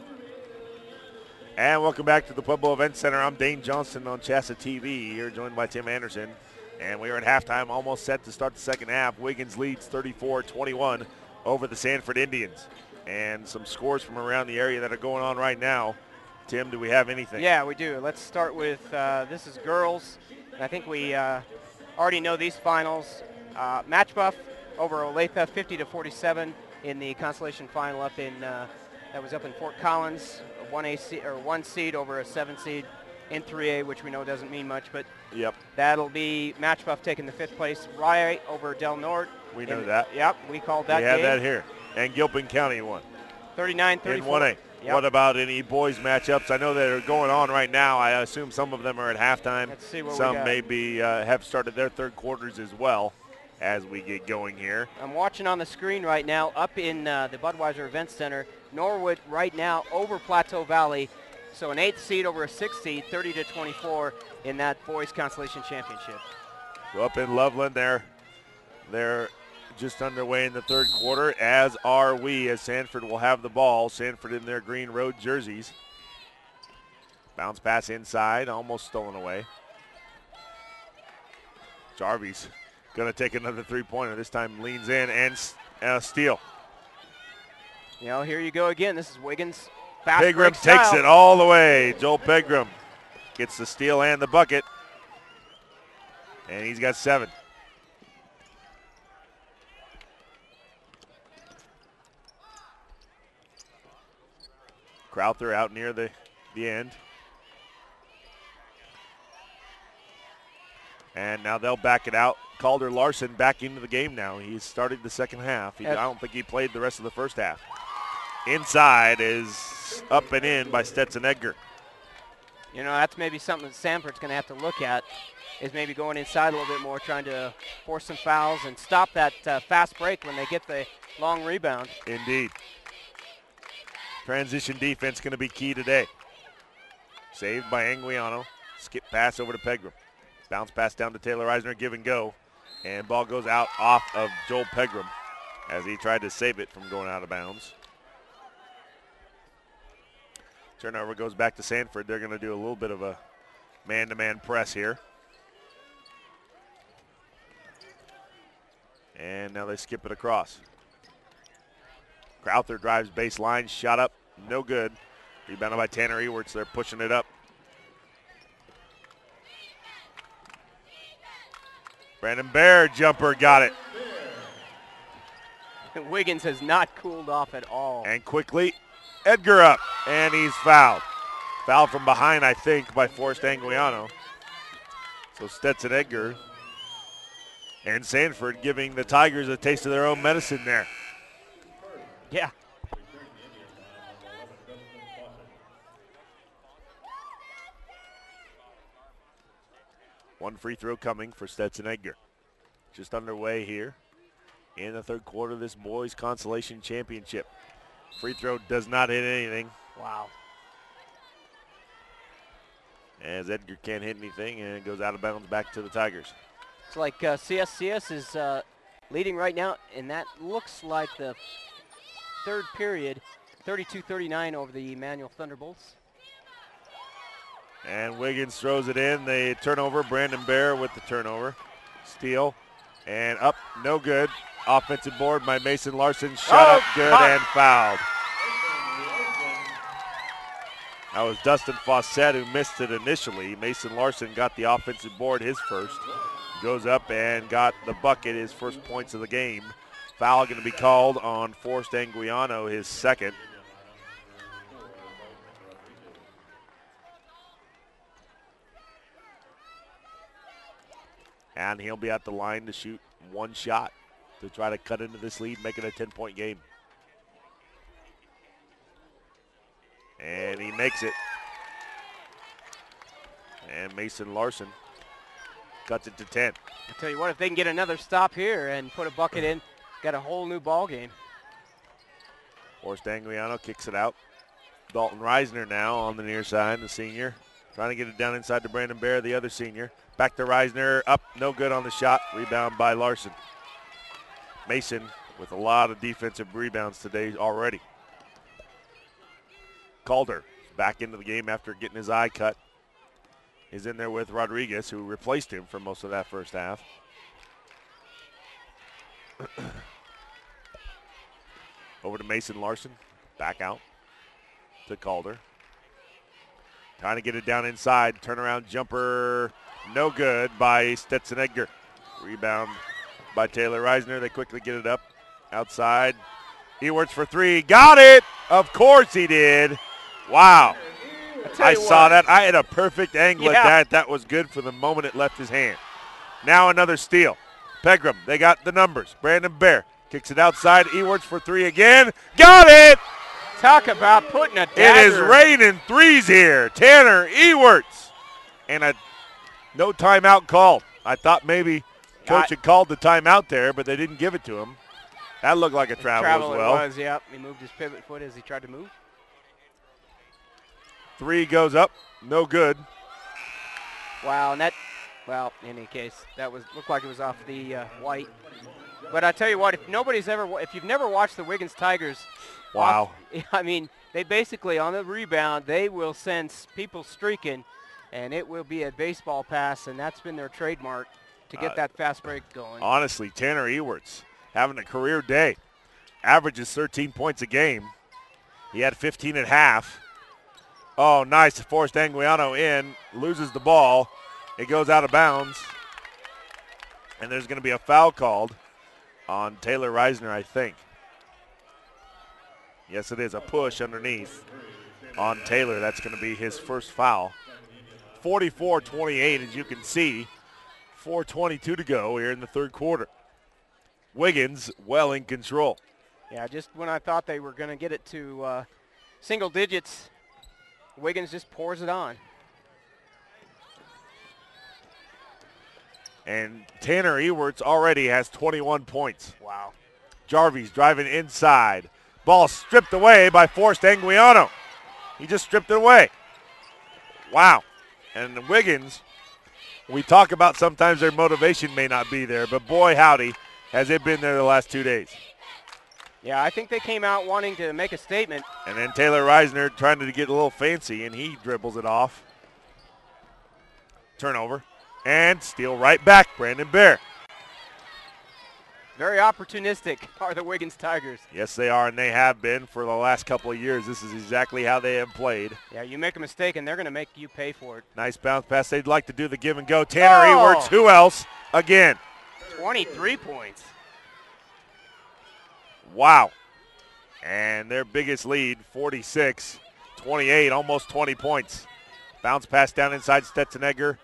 And welcome back to the Pueblo Event Center. I'm Dane Johnston on CHSAA TV. Here joined by Tim Anderson. And we are at halftime, almost set to start the second half. Wiggins leads 34-21 over the Sanford Indians. And some scores from around the area that are going on right now. Tim, do we have anything? Yeah, we do. Let's start with, this is girls. And I think we already know these finals. Match Buff over Olathe, 50-47 in the Consolation final up in, that was up in Fort Collins. One seed over a 7 seed in 3A, which we know doesn't mean much, but yep, that'll be Match Buff taking the 5th place. Rye over Del Norte. We know that. Yep, we called that game. We have that here. And Gilpin County won. 39-34. In 1A. Yep. What about any boys matchups? I know that are going on right now. I assume some of them are at halftime. Let's see what some maybe have started their third quarters as well as we get going here. I'm watching on the screen right now up in the Budweiser Event Center. Norwood right now over Plateau Valley. So an 8th seed over a 6th seed, 30-24 in that boys consolation championship. So up in Loveland, they're just underway in the third quarter, as are we, as Sanford will have the ball. Sanford in their green road jerseys. Bounce pass inside, almost stolen away. Jarvis going to take another three-pointer. This time leans in and steal. You know, here you go again. This is Wiggins. Fast Pegram takes it all the way. Joel Pegram gets the steal and the bucket. And he's got 7. Crowther out near the end. And now they'll back it out. Calder Larson back into the game now. He's started the second half. I don't think he played the rest of the first half. Inside is up and in by Stetson Edgar. You know, that's maybe something that Sanford's going to have to look at, is maybe going inside a little bit more, trying to force some fouls and stop that fast break when they get the long rebound. Indeed. Transition defense going to be key today. Saved by Anguiano. Skip pass over to Pegram. Bounce pass down to Taylor Eisner, give and go. And ball goes out off of Joel Pegram as he tried to save it from going out of bounds. Turnover goes back to Sanford. They're going to do a little bit of a man-to-man press here. And now they skip it across. Crowther drives baseline, shot up, no good. Rebounded by Tanner Ewerts. They're pushing it up. Brandon Baer, jumper, got it. Wiggins has not cooled off at all. And quickly, Edgar up, and he's fouled. Fouled from behind, I think, by Forrest Anguiano. So Stetson Edgar and Sanford giving the Tigers a taste of their own medicine there. Yeah. One free throw coming for Stetson Edgar. Just underway here in the third quarter of this boys consolation championship. Free throw does not hit anything. Wow. As Edgar can't hit anything, and it goes out of bounds back to the Tigers. It's like CSCS is leading right now, and that looks like the third period, 32-39 over the Emmanuel Thunderbolts. And Wiggins throws it in. The turnover, Brandon Baer with the turnover. Steal, and up, no good. Offensive board by Mason Larson. Shot up good and fouled. That was Dustin Fawcett who missed it initially. Mason Larson got the offensive board, his first. Goes up and got the bucket, his first points of the game. Foul going to be called on Forrest Anguiano, his second. And he'll be at the line to shoot one shot to try to cut into this lead, make it a 10-point game. And he makes it. And Mason Larson cuts it to 10. I tell you what, if they can get another stop here and put a bucket in, got a whole new ball game. Forrest Anguiano kicks it out. Dalton Reisner now on the near side, the senior. Trying to get it down inside to Brandon Baer, the other senior. Back to Reisner, up, no good on the shot. Rebound by Larson. Mason with a lot of defensive rebounds today already. Calder back into the game after getting his eye cut. He's in there with Rodriguez, who replaced him for most of that first half. Over to Mason Larson. Back out to Calder. Trying to get it down inside. Turnaround jumper. No good by Stetson Edgar. Rebound by Taylor Reisner. They quickly get it up. Outside. Ewarts for three. Got it! Of course he did. Wow. I saw that. I had a perfect angle at that. That was good for the moment it left his hand. Now another steal. Pegram, they got the numbers. Brandon Bear kicks it outside. Ewarts for three again. Got it! Talk about putting a dagger. It is raining threes here. Tanner Ewarts. And a no timeout called. I thought maybe Coach had called the timeout there, but they didn't give it to him. That looked like a travel as well. It was, yep. He moved his pivot foot as he tried to move. Three goes up. No good. Wow, and that, well, in any case, that looked like it was off the white. But I tell you what, if you've never watched the Wiggins Tigers, wow. I mean, they basically, on the rebound, they will send people streaking, and it will be a baseball pass, and that's been their trademark to get that fast break going. Honestly, Tanner Ewarts having a career day. Averages 13 points a game. He had 15 at half. Oh, nice. Forced Anguiano in. Loses the ball. It goes out of bounds. And there's going to be a foul called on Taylor Reisner, I think. Yes, it is. A push underneath on Taylor. That's going to be his first foul. 44-28, as you can see. 4:22 to go here in the third quarter. Wiggins well in control. Yeah, just when I thought they were going to get it to single digits, Wiggins just pours it on. And Tanner Ewarts already has 21 points. Wow. Jarvis driving inside. Ball stripped away by Forrest Anguiano. He just stripped it away. Wow. And Wiggins, we talk about sometimes their motivation may not be there, but boy howdy, has it been there the last 2 days. Yeah, I think they came out wanting to make a statement. And then Taylor Reisner trying to get a little fancy, and he dribbles it off. Turnover. And steal right back, Brandon Bear. Very opportunistic are the Wiggins Tigers. Yes, they are, and they have been for the last couple of years. This is exactly how they have played. Yeah, you make a mistake, and they're going to make you pay for it. Nice bounce pass. They'd like to do the give and go. Tanner Ewarts, who else? Again. 23 points. Wow. And their biggest lead, 46-28, almost 20 points. Bounce pass down inside Stetson Edgar.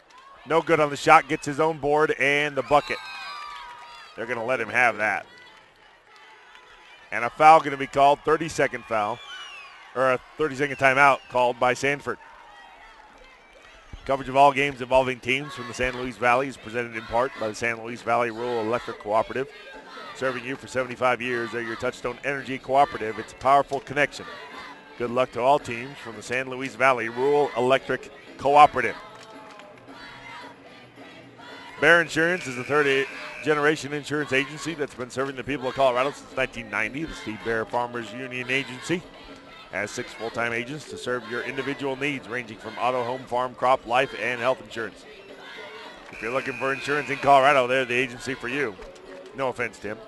No good on the shot, gets his own board and the bucket. They're going to let him have that. And a foul going to be called, 30-second foul, or a 30-second timeout called by Sanford. Coverage of all games involving teams from the San Luis Valley is presented in part by the San Luis Valley Rural Electric Cooperative. Serving you for 75 years, they're your Touchstone Energy Cooperative. It's a powerful connection. Good luck to all teams from the San Luis Valley Rural Electric Cooperative. Bear Insurance is the third-generation insurance agency that's been serving the people of Colorado since 1990. The Steve Bear Farmers Union Agency has 6 full-time agents to serve your individual needs, ranging from auto, home, farm, crop, life, and health insurance. If you're looking for insurance in Colorado, they're the agency for you. No offense, Tim.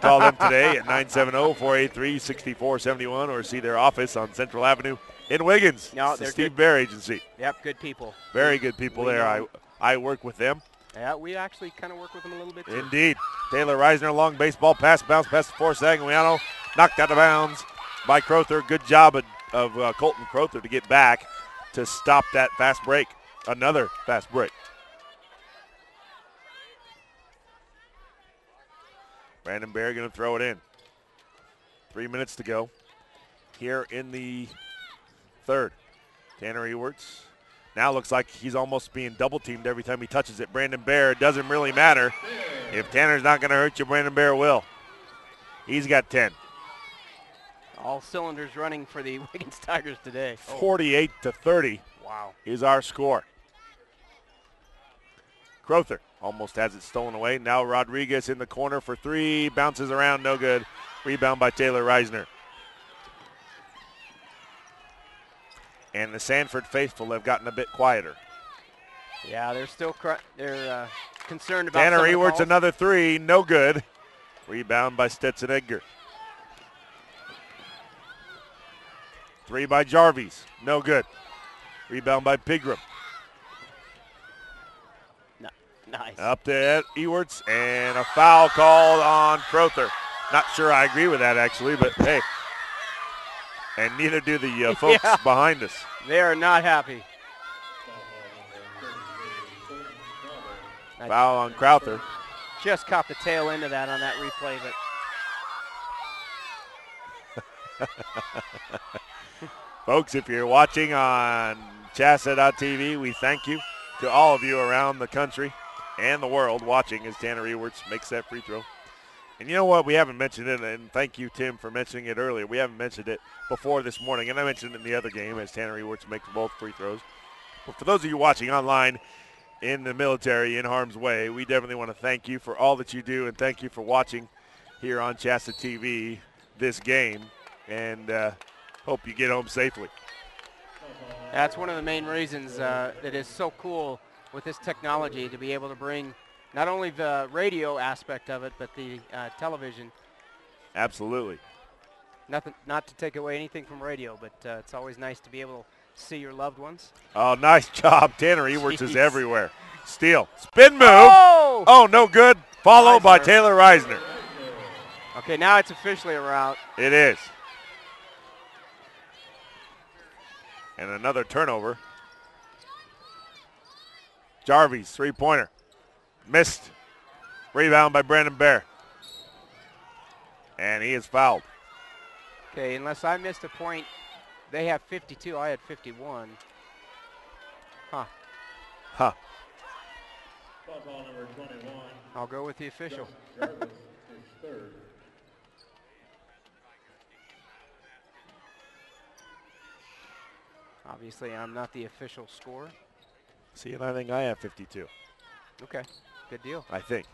Call them today at 970-483-6471 or see their office on Central Avenue in Wiggins. No, it's the Steve Bear Agency. Yep, good people. Very good people there. I work with them. Yeah, we actually kind of work with them a little bit, too. Indeed. Taylor Reisner, long baseball pass, bounce pass to Forrest Anguiano. Knocked out of bounds by Crowther. Good job of Colton Crowther to get back to stop that fast break. Another fast break. Brandon Bear going to throw it in. 3 minutes to go here in the third. Tanner Ewarts now looks like he's almost being double-teamed every time he touches it. Brandon Bear, it doesn't really matter. If Tanner's not going to hurt you, Brandon Bear will. He's got 10. All cylinders running for the Wiggins Tigers today. 48-30 wow. is our score. Crowther almost has it stolen away. Now Rodriguez in the corner for three. Bounces around, no good. Rebound by Taylor Reisner. and the Sanford faithful have gotten a bit quieter. Yeah, they're still concerned about Tanner some of the Ewart's calls. another three, no good. Rebound by Stetson Edgar. Three by Jarvis, no good. Rebound by Pigram. No, nice. Up to Ewarts, and a foul called on Crowther. Not sure I agree with that, actually, but hey. And neither do the folks behind us. They are not happy. Foul on Crowther. Just caught the tail end of that on that replay, but Folks, if you're watching on CHSAA.tv, we thank you to all of you around the country and the world watching as Tanner Ewarts makes that free throw. And you know what? We haven't mentioned it, and thank you, Tim, for mentioning it earlier. We haven't mentioned it before this morning, and I mentioned it in the other game as Tanner Ewarts makes both free throws. But for those of you watching online in the military, in harm's way, we definitely want to thank you for all that you do, and thank you for watching here on CHSAA TV this game, and hope you get home safely. that's one of the main reasons that is so cool with this technology, to be able to bring not only the radio aspect of it, but the television. Absolutely. Not to take away anything from radio, but it's always nice to be able to see your loved ones. Oh, nice job. Tanner Ewarts is everywhere. Steal. Spin move. Oh! Oh, no good. Followed by Taylor Reisner. Okay, now it's officially a rout. It is. And another turnover. Jarvis, three-pointer. Missed. Rebound by Brandon Bear. And he is fouled. Okay, unless I missed a point, they have 52. I had 51. Huh. Huh. I'll go with the official. Obviously, I'm not the official scorer. See, and I think I have 52. Okay, good deal. I think.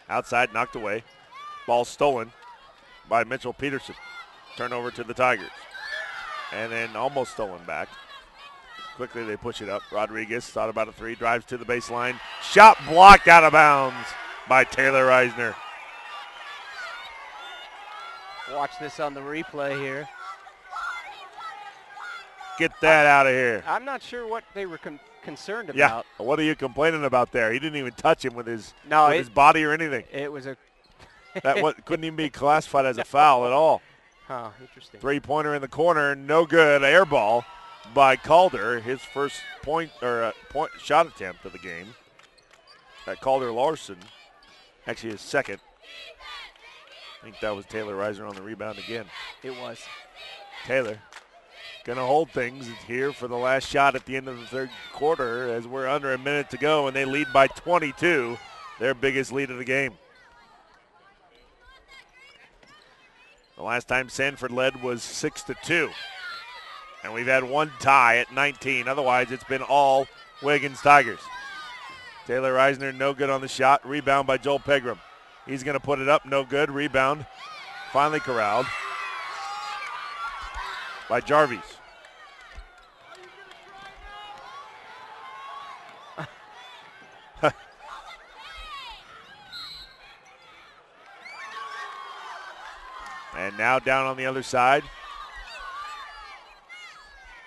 Outside, knocked away. Ball stolen by Mitchell Peterson. Turnover to the Tigers. And then almost stolen back. Quickly they push it up. Rodriguez thought about a three, drives to the baseline. Shot blocked out of bounds by Taylor Reisner. Watch this on the replay here. Get that out of here. I'm not sure what they were concerned Yeah, about. what are you complaining about there? He didn't even touch him with his his body or anything. It was a that couldn't even be classified as a foul at all. Huh, interesting. Three-pointer in the corner, no good. Air ball by Calder, his first point shot attempt of the game. Calder Larson, actually his second. I think that was Taylor Reisner on the rebound again. It was. Taylor gonna hold things here for the last shot at the end of the third quarter as we're under a minute to go and they lead by 22, their biggest lead of the game. The last time Sanford led was 6-2. And we've had one tie at 19. Otherwise, it's been all Wiggins Tigers. Taylor Reisner, no good on the shot. Rebound by Joel Pegram. He's going to put it up, no good. Rebound, finally corralled by Jarvis. And now down on the other side.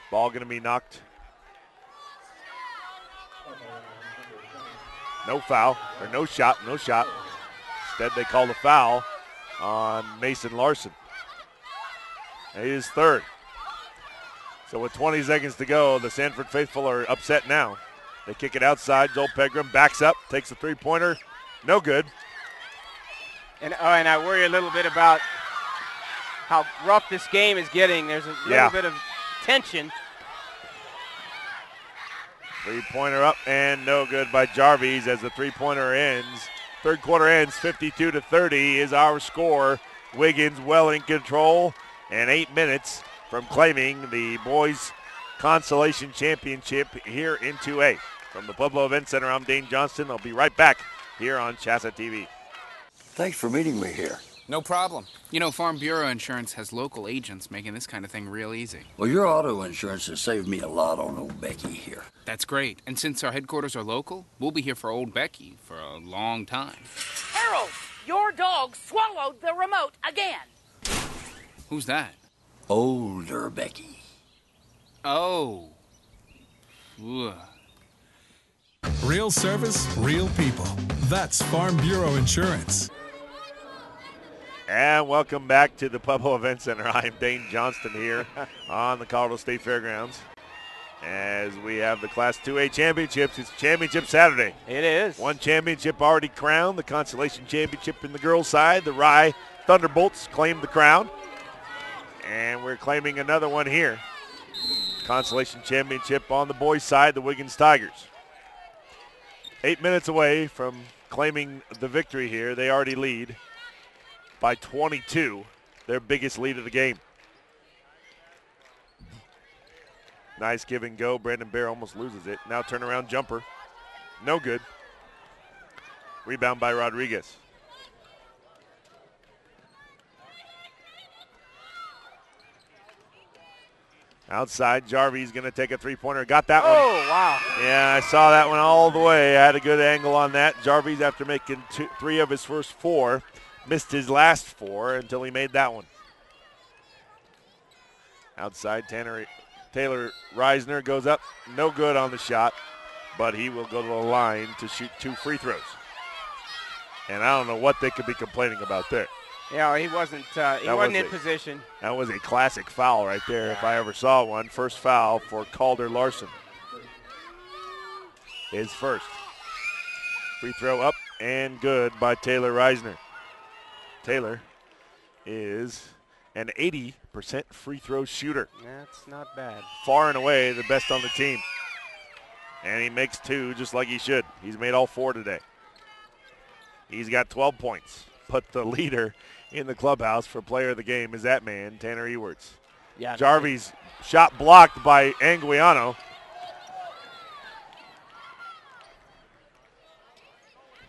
Ball going to be knocked. No foul, or no shot. Instead, they called a foul on Mason Larson. And it is third. So with 20 seconds to go, the Sanford faithful are upset now. They kick it outside. Joel Pegram backs up, takes a three-pointer. No good. And I worry a little bit about how rough this game is getting. There's a little bit of tension. Three-pointer up and no good by Jarvis as the three-pointer ends. Third quarter ends 52-30 is our score. Wiggins well in control and 8 minutes from claiming the boys Consolation Championship here in 2A. From the Pueblo Event Center, I'm Dane Johnston. I'll be right back here on CHSAA TV. Thanks for meeting me here. No problem. You know, Farm Bureau Insurance has local agents making this kind of thing real easy. Well, your auto insurance has saved me a lot on old Becky here. That's great. And since our headquarters are local, we'll be here for old Becky for a long time. Harold, your dog swallowed the remote again. Who's that? Older Becky. Oh. Ugh. Real service, real people. That's Farm Bureau Insurance. And welcome back to the Pueblo Event Center. I'm Dane Johnston here on the Colorado State Fairgrounds as we have the Class 2A championships. It's Championship Saturday. It is. One championship already crowned, the Consolation Championship in the girls' side. The Rye Thunderbolts claimed the crown. And we're claiming another one here. Consolation Championship on the boys' side, the Wiggins Tigers. 8 minutes away from claiming the victory here. They already lead by 22, their biggest lead of the game. Nice give and go. Brandon Bear almost loses it. Now turnaround jumper. No good. Rebound by Rodriguez. Outside, Jarvie's going to take a three-pointer. Got that one. Oh, wow. Yeah, I saw that one all the way. I had a good angle on that. Jarvie's, after making three of his first four, missed his last four until he made that one. Outside, Taylor Reisner goes up. No good on the shot, but he will go to the line to shoot 2 free throws. And I don't know what they could be complaining about there. Yeah, he wasn't in position. That was a classic foul right there, if I ever saw one. First foul for Calder Larson. His first. Free throw up and good by Taylor Reisner. Taylor is an 80% free throw shooter. That's not bad. Far and away the best on the team. And he makes 2 just like he should. He's made all 4 today. He's got 12 points. But the leader in the clubhouse for player of the game is that man, Tanner Ewerts. Yeah, Jarvie's shot blocked by Anguiano.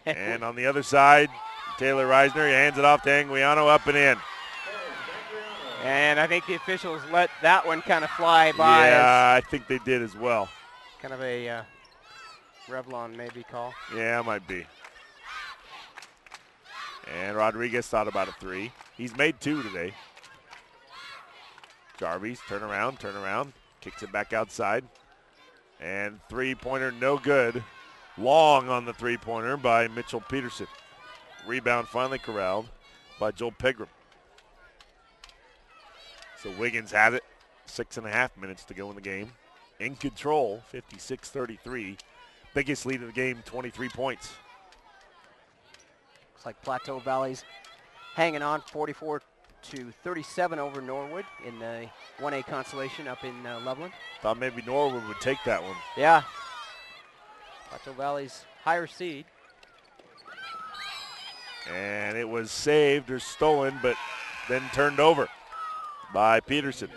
And on the other side, Taylor Reisner, he hands it off to Anguiano, up and in. And I think the officials let that one kind of fly by. Yeah, I think they did as well. Kind of a Revlon maybe call. Yeah, it might be. And Rodriguez thought about a 3. He's made 2 today. Jarvis, turn around, kicks it back outside. And three-pointer, no good. Long on the three-pointer by Mitchell Peterson. Rebound finally corralled by Joel Pegram. So Wiggins has it. 6.5 minutes to go in the game. In control, 56-33. Biggest lead of the game, 23 points. Looks like Plateau Valley's hanging on 44-37 over Norwood in the 1A Consolation up in Loveland. Thought maybe Norwood would take that one. Yeah. Plateau Valley's higher seed. And it was saved or stolen, but then turned over by Peterson.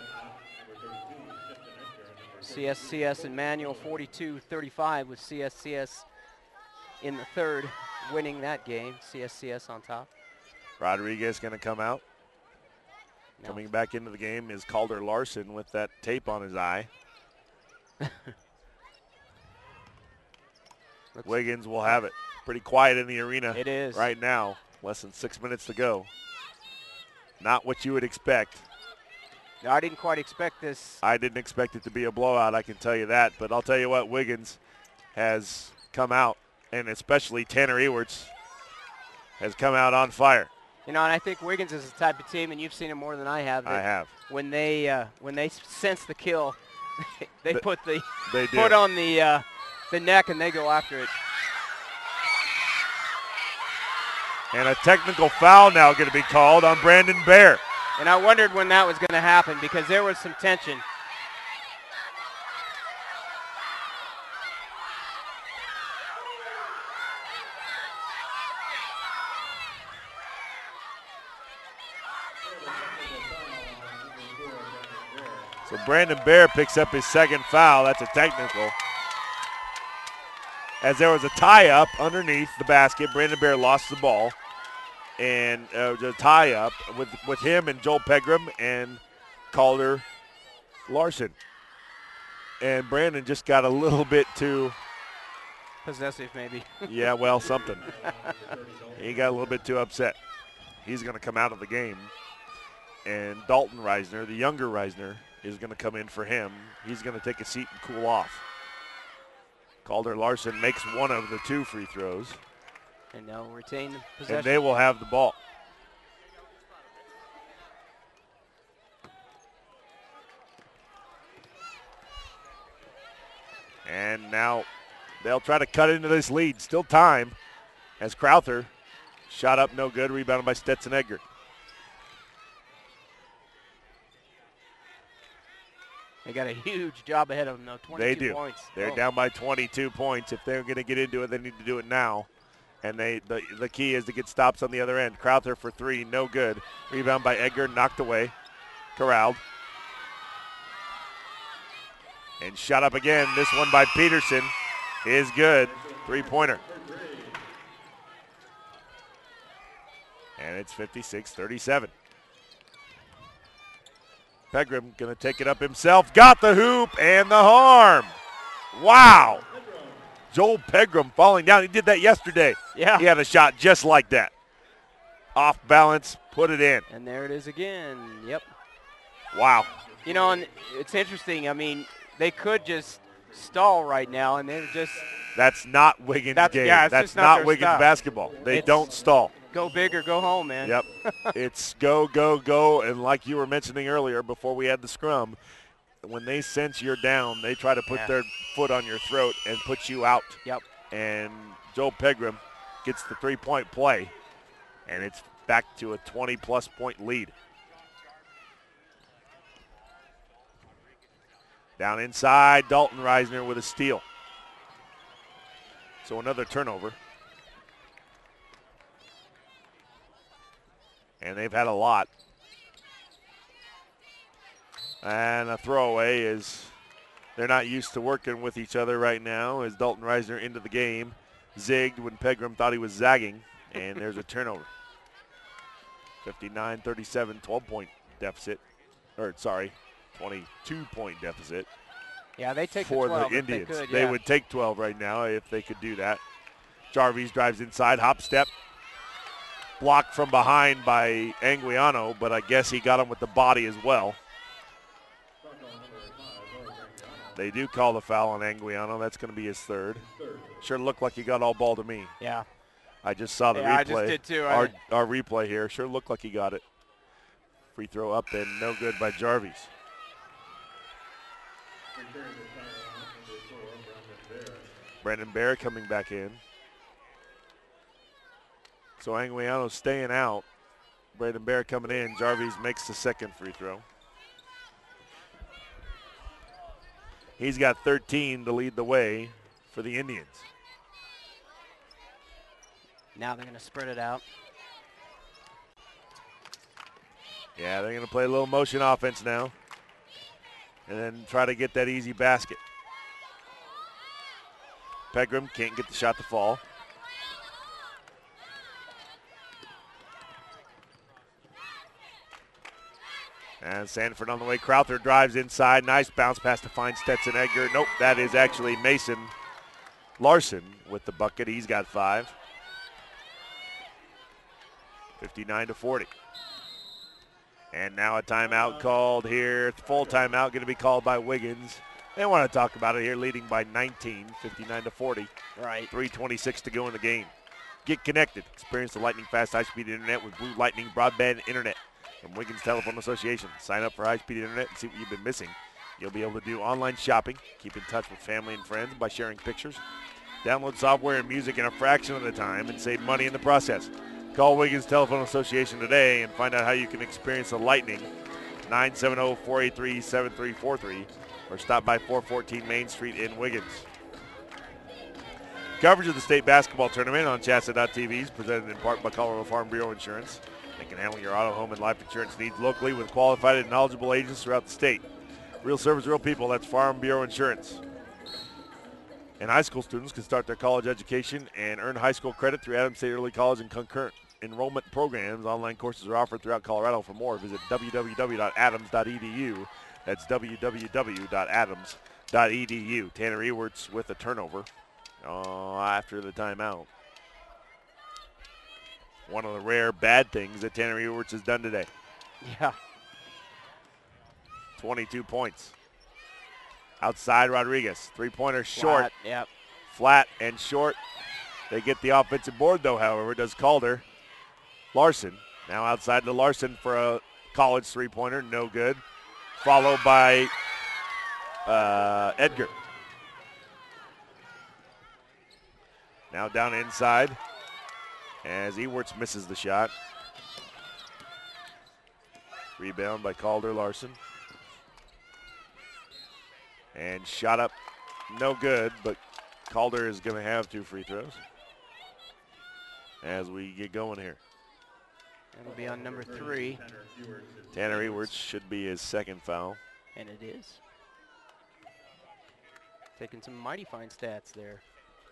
CSCS and Manual 42-35 with CSCS in the third, winning that game. CSCS on top. Rodriguez going to come out. No. Coming back into the game is Calder Larson with that tape on his eye. Wiggins will have it. Pretty quiet in the arena. It is. Right now. Less than 6 minutes to go. Not what you would expect. No, I didn't quite expect this. I didn't expect it to be a blowout, I can tell you that. But I'll tell you what, Wiggins has come out, and especially Tanner Ewerts has come out on fire. You know, and I think Wiggins is the type of team, and you've seen it more than I have. I have. When they sense the kill, they put the foot on the neck and they go after it. And a technical foul now going to be called on Brandon Bear. And I wondered when that was going to happen because there was some tension. So Brandon Bear picks up his second foul. That's a technical. As there was a tie-up underneath the basket, Brandon Bear lost the ball. and the tie-up with him and Joel Pegram and Calder Larson. And Brandon just got a little bit too possessive, maybe. Yeah, well, something. He got a little bit too upset. He's going to come out of the game. And Dalton Reisner, the younger Reisner, is going to come in for him. He's going to take a seat and cool off. Calder Larson makes one of the 2 free throws. And now retain the possession. And they will have the ball. And now they'll try to cut into this lead. Still time as Crowther shot up no good, rebounded by Stetson Edgar. They got a huge job ahead of them, though. 22 they do. Points. They're down by 22 points. If they're going to get into it, they need to do it now. And the key is to get stops on the other end. Crowther for 3, no good. Rebound by Edgar, knocked away. Corralled. And shot up again. This one by Peterson is good. 3-pointer. And it's 56-37. Pegram going to take it up himself. Got the hoop and the harm. Wow. Joel Pegram falling down. He did that yesterday. Yeah. He had a shot just like that. Off balance, put it in. And there it is again. Yep. Wow. You know, and it's interesting. I mean, they could just stall right now, and they're just. That's not Wiggins' game. Yeah, that's not Wiggins style. basketball. They don't stall. Go big or go home, man. Yep. It's go, go, go. And like you were mentioning earlier before we had the scrum, when they sense you're down, they try to put their foot on your throat and put you out. Yep. And Joel Pegram gets the 3-point play, and it's back to a 20-plus point lead. Down inside, Dalton Reisner with a steal. So another turnover. And they've had a lot. And a throwaway is they're not used to working with each other right now as Dalton Reisner into the game. Zigged when Pegram thought he was zagging. And there's a turnover. 59-37, 12-point deficit. 22-point deficit. Yeah, they take for the 12 the Indians. If they could, They would take 12 right now if they could do that. Jarvis drives inside, hop step. Blocked from behind by Anguiano, but I guess he got him with the body as well. They do call the foul on Anguiano. That's going to be his 3rd. Sure looked like he got all ball to me. Yeah. I just saw the replay. I just did too. Our replay here sure looked like he got it. Free throw up and no good by Jarvis. Brandon Bear coming back in. So Anguiano's staying out. Brandon Bear coming in. Jarvis makes the 2nd free throw. He's got 13 to lead the way for the Indians. Now they're going to spread it out. Yeah, they're going to play a little motion offense now. And then try to get that easy basket. Pegram can't get the shot to fall. And Sanford on the way. Crowther drives inside. Nice bounce pass to find Stetson Edgar. Nope, that is actually Mason Larson with the bucket. He's got 5. 59-40. And now a timeout called here. Full timeout going to be called by Wiggins. They want to talk about it here, leading by 19, 59-40. Right. 3:26 to go in the game. Get connected. Experience the lightning fast high-speed internet with Blue Lightning Broadband Internet from Wiggins Telephone Association. Sign up for high-speed internet and see what you've been missing. You'll be able to do online shopping, keep in touch with family and friends by sharing pictures, download software and music in a fraction of the time, and save money in the process. Call Wiggins Telephone Association today and find out how you can experience the lightning. 970-483-7343 or stop by 414 Main Street in Wiggins. Coverage of the state basketball tournament on CHSAA.tv is presented in part by Colorado Farm Bureau Insurance. They can handle your auto, home, and life insurance needs locally with qualified and knowledgeable agents throughout the state. Real service, real people. That's Farm Bureau Insurance. And high school students can start their college education and earn high school credit through Adams State Early College and concurrent enrollment programs. Online courses are offered throughout Colorado. For more, visit www.adams.edu. That's www.adams.edu. Tanner Ewerts with a turnover after the timeout. One of the rare bad things that Tanner Ewerts has done today. Yeah. 22 points. Outside Rodriguez. Three-pointer short. Flat, yep. Flat and short. They get the offensive board, though, however, does Calder. Larson. Now outside to Larson for a college three-pointer. No good. Followed by Edgar. Now down inside as Ewerts misses the shot. Rebound by Calder Larson. And shot up, no good, but Calder is going to have 2 free throws as we get going here. It'll be on number 3. Tanner Ewerts should be his second foul. And it is. Taking some mighty fine stats there.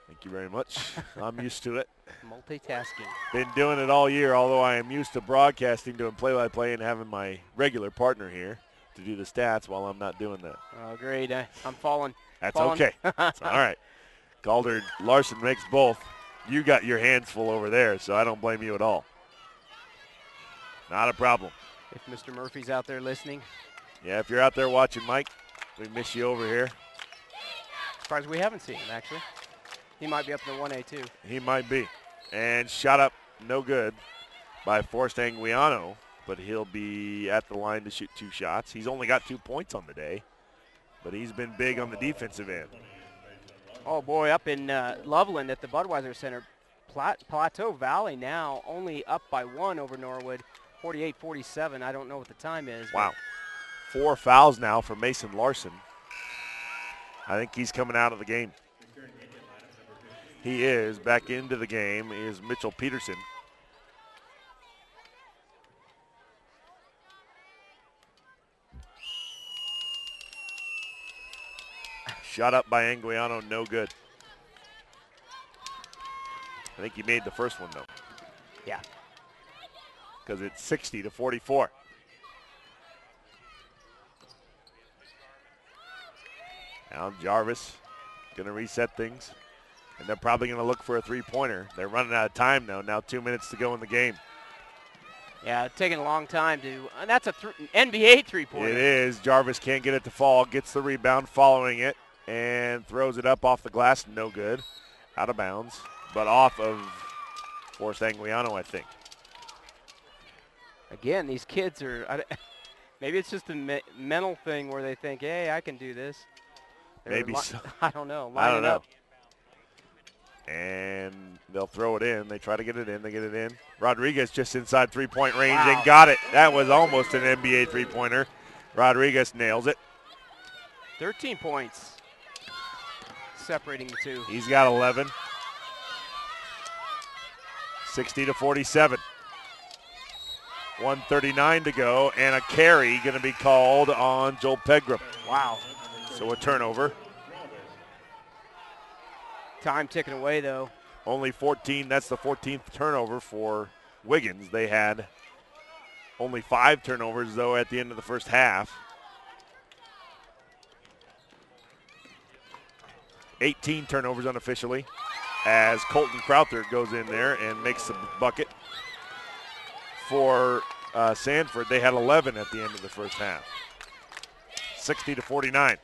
Thank you very much. I'm used to it. Multitasking. Been doing it all year, although I am used to broadcasting, doing play-by-play, and having my regular partner here to do the stats while I'm not doing that. Oh, great. I'm falling. That's okay. That's all right. Calder Larson makes both. You got your hands full over there, so I don't blame you at all. Not a problem. If Mr. Murphy's out there listening. Yeah, if you're out there watching, Mike, we miss you over here. Surprised we haven't seen him, actually. He might be up in the 1A, too. He might be. And shot up, no good, by Forrest Anguiano, but he'll be at the line to shoot 2 shots. He's only got 2 points on the day, but he's been big on the defensive end. Oh, boy, up in Loveland at the Budweiser Center. Plateau Valley now only up by 1 over Norwood, 48-47. I don't know what the time is. Wow. 4 fouls now for Mason Larson. I think he's coming out of the game. He is. Back into the game is Mitchell Peterson. Shot up by Anguiano, no good. I think he made the first one, though. Yeah. Because it's 60-44. Now Jarvis going to reset things. And they're probably going to look for a three-pointer. They're running out of time, though. Now 2 minutes to go in the game. Yeah, it's taking a long time to – and that's a NBA three-pointer. It is. Jarvis can't get it to fall. Gets the rebound following it and throws it up off the glass. No good. Out of bounds. But off of Forrest Anguiano, I think. Again, these kids are – maybe it's just a mental thing where they think, hey, I can do this. Maybe so. I don't know. I don't know. And they'll throw it in. They try to get it in. They get it in. Rodriguez just inside three-point range and got it. That was almost an NBA three-pointer. Rodriguez nails it. 13 points separating the two. He's got 11. 60-47. 1:39 to go, and a carry going to be called on Joel Pegram. Wow. So a turnover. Time ticking away, though. Only 14. That's the 14th turnover for Wiggins. They had only 5 turnovers, though, at the end of the first half. 18 turnovers unofficially as Colton Crowther goes in there and makes the bucket. For Sanford, they had 11 at the end of the first half. 60-49.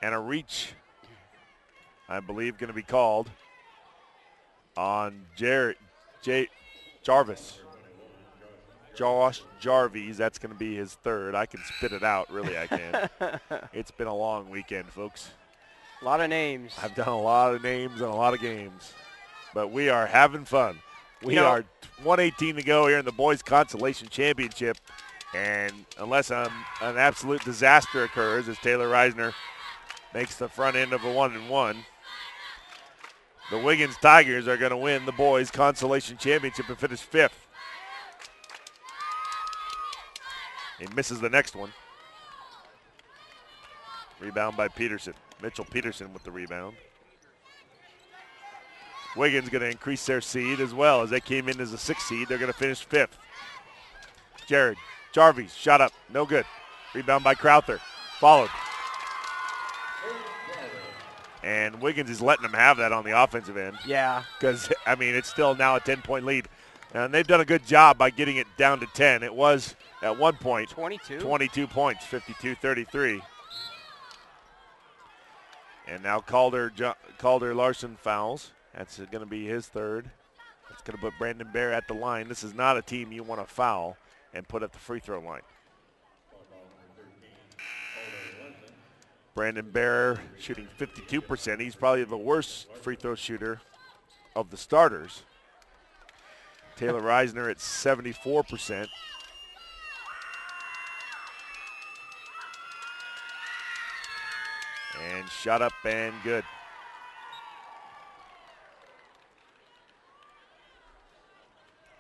And a reach, I believe, going to be called on Jarvis. Josh Jarvis, that's going to be his third. I can spit it out, really I can. It's been a long weekend, folks. A lot of names. I've done a lot of names and a lot of games. But we are having fun. We are 1:18 to go here in the Boys Consolation Championship. And unless an absolute disaster occurs, as Taylor Reisner makes the front end of a 1-and-1, the Wiggins Tigers are going to win the Boys Consolation Championship and finish 5th. He misses the next one. Rebound by Peterson. Mitchell Peterson with the rebound. Wiggins going to increase their seed as well. As they came in as a 6th seed, they're going to finish 5th. Jarvis, shot up, no good. Rebound by Crowther, followed. And Wiggins is letting them have that on the offensive end. Yeah. Because, I mean, it's still now a 10-point lead. And they've done a good job by getting it down to 10. It was, at one point, 22 points, 52-33. And now Calder Larson fouls. That's going to be his 3rd. That's going to put Brandon Bear at the line. This is not a team you want to foul and put at the free throw line. Brandon Bear shooting 52%. He's probably the worst free throw shooter of the starters. Taylor Reisner at 74%. And shot up and good.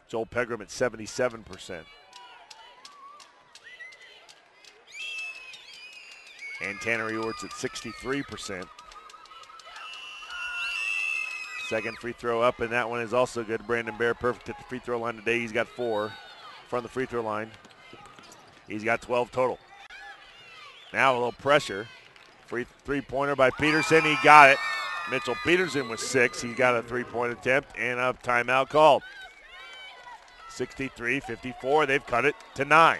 Joel Pegram at 77%. And Tanner Ewarts at 63%. Second free throw up, and that one is also good. Brandon Bear perfect at the free throw line today. He's got 4 from the free throw line. He's got 12 total. Now a little pressure. Free three-pointer by Peterson. He got it. Mitchell Peterson with 6. He got a three-point attempt and a timeout called. 63-54. They've cut it to 9.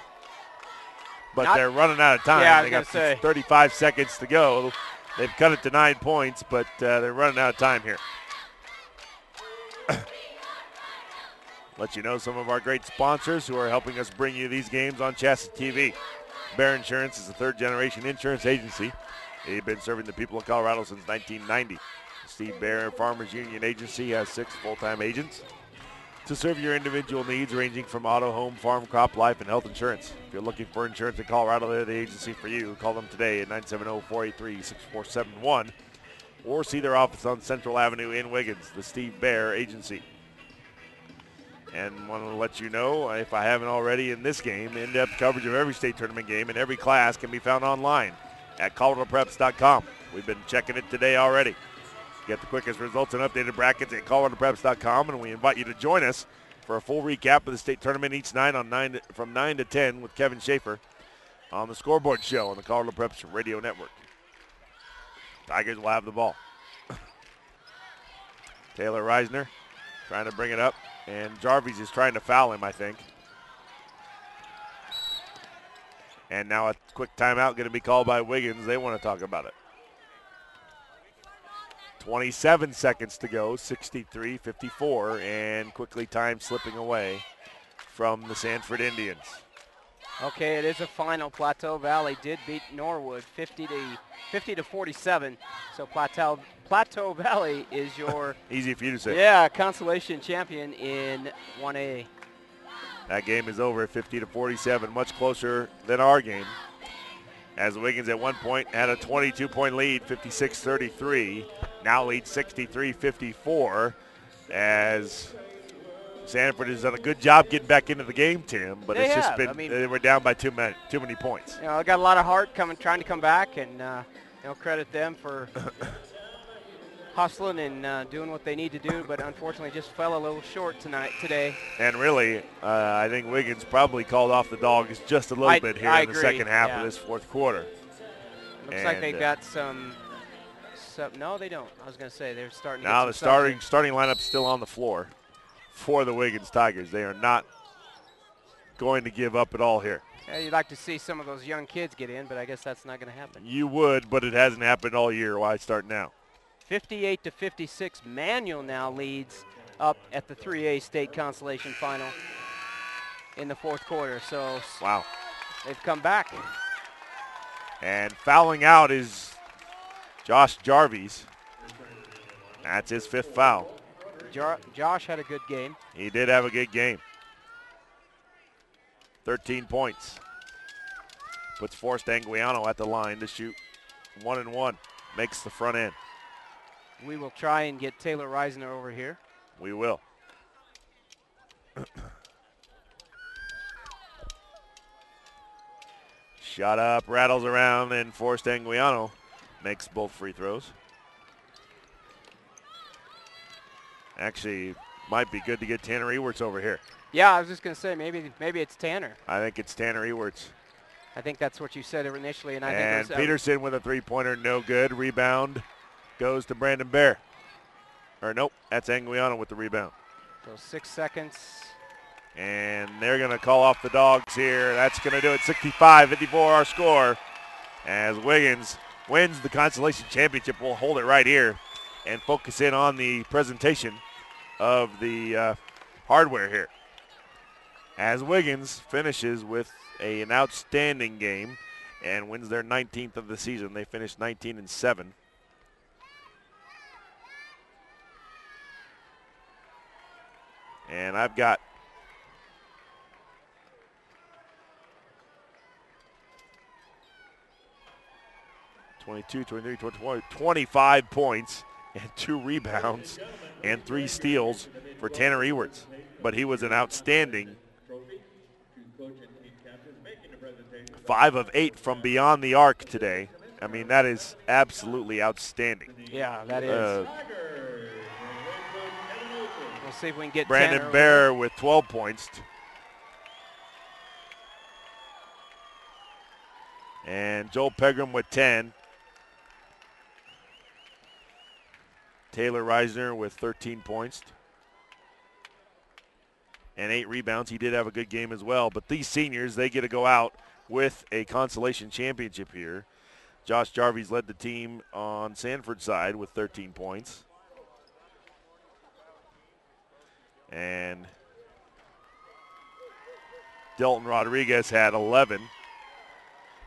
But they're running out of time. Yeah, they got 35 seconds to go. They've cut it to 9 points, but they're running out of time here. Let you know some of our great sponsors who are helping us bring you these games on CHSAA TV. Bear Insurance is a 3rd-generation insurance agency. They've been serving the people of Colorado since 1990. Steve Bear Farmers Union Agency has 6 full-time agents to serve your individual needs ranging from auto, home, farm, crop, life, and health insurance. If you're looking for insurance in Colorado, they're the agency for you. Call them today at 970-483-6471 or see their office on Central Avenue in Wiggins, the Steve Bear Agency. And want to let you know, if I haven't already in this game, in-depth coverage of every state tournament game and every class can be found online at coloradopreps.com. We've been checking it today already. Get the quickest results and updated brackets at coloradopreps.com, and we invite you to join us for a full recap of the state tournament each night from 9 to 10 with Kevin Schaefer on the Scoreboard Show on the Colorado Preps Radio Network. Tigers will have the ball. Taylor Reisner trying to bring it up, and Jarvis is trying to foul him, I think. And now a quick timeout going to be called by Wiggins. They want to talk about it. 27 seconds to go, 63-54, and quickly time slipping away from the Sanford Indians. Okay, it is a final. Plateau Valley did beat Norwood 50 to 47. So Plateau Valley is your easy for you to say. Yeah, consolation champion in 1A. That game is over at 50 to 47, much closer than our game. As Wiggins at one point had a 22-point lead, 56-33. Now leads 63-54 as Sanford has done a good job getting back into the game, Tim, but they were down by too many points. You know, they got a lot of heart trying to come back, and credit them for hustling and doing what they need to do, but unfortunately just fell a little short today. And really, I think Wiggins probably called off the Dogs just a little bit here in the second half of this fourth quarter. Looks like they got some. No, they don't. I was going to say they're starting. Now the starting lineup's still on the floor for the Wiggins Tigers. They are not going to give up at all here. Yeah, you'd like to see some of those young kids get in, but I guess that's not going to happen. You would, but it hasn't happened all year. Why start now? 58 to 56. Manual now leads up at the 3A state consolation final in the fourth quarter. So wow, they've come back. And fouling out is Josh Jarvis. That's his 5th foul. Josh had a good game. He did have a good game. 13 points. Puts Forrest Anguiano at the line to shoot 1-1. Makes the front end. We will try and get Taylor Reisner over here. We will. Shot up, rattles around, and Forrest Anguiano makes both free throws. Actually, might be good to get Tanner Ewerts over here. Yeah, I was just going to say, maybe it's Tanner. I think it's Tanner Ewerts. I think that's what you said initially, and I And think it was Peterson with a three-pointer, no good. Rebound goes to Brandon Bear. Or nope, that's Anguiano with the rebound. So 6 seconds. And they're going to call off the Dogs here. That's going to do it. 65-54 our score. As Wiggins wins the Consolation Championship. We'll hold it right here and focus in on the presentation of the hardware here. As Wiggins finishes with an outstanding game and wins their 19th of the season. They finished 19-7. And I've got (22, 23, 24, 25 points and 2 rebounds and 3 steals for Tanner Ewerts. But he was an outstanding 5 of 8 from beyond the arc today. I mean, that is absolutely outstanding. Yeah, that is. We'll see if we can get Brandon Tanner Bear with 12 points. And Joel Pegram with 10. Taylor Reisner with 13 points. And 8 rebounds. He did have a good game as well. But these seniors, they get to go out with a consolation championship here. Josh Jarvis led the team on Sanford's side with 13 points. And Delton Rodriguez had 11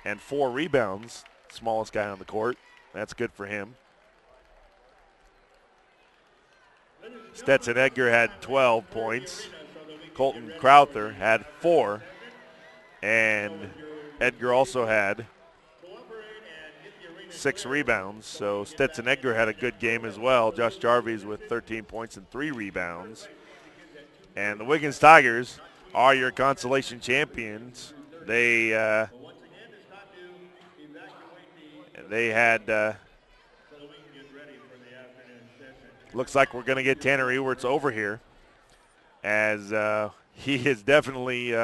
and 4 rebounds, smallest guy on the court. That's good for him. Stetson Edgar had 12 points. Colton Crowther had 4. And Edgar also had 6 rebounds. So Stetson Edgar had a good game as well. Josh Jarvis with 13 points and 3 rebounds. And the Wiggins Tigers are your consolation champions. They had looks like we're going to get Tanner Ewerts over here, as he is definitely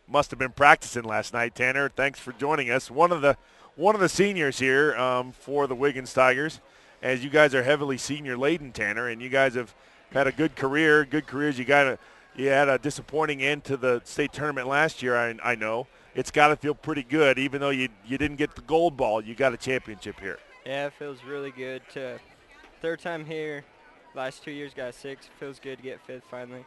must have been practicing last night. Tanner, thanks for joining us. One of the seniors here for the Wiggins Tigers, as you guys are heavily senior laden, Tanner, and you guys have had a good career. Good careers. You had a disappointing end to the state tournament last year. I know it's got to feel pretty good, even though you didn't get the gold ball. You got a championship here. Yeah, it feels really good. Third time here. Last 2 years got 6. Feels good to get 5th finally.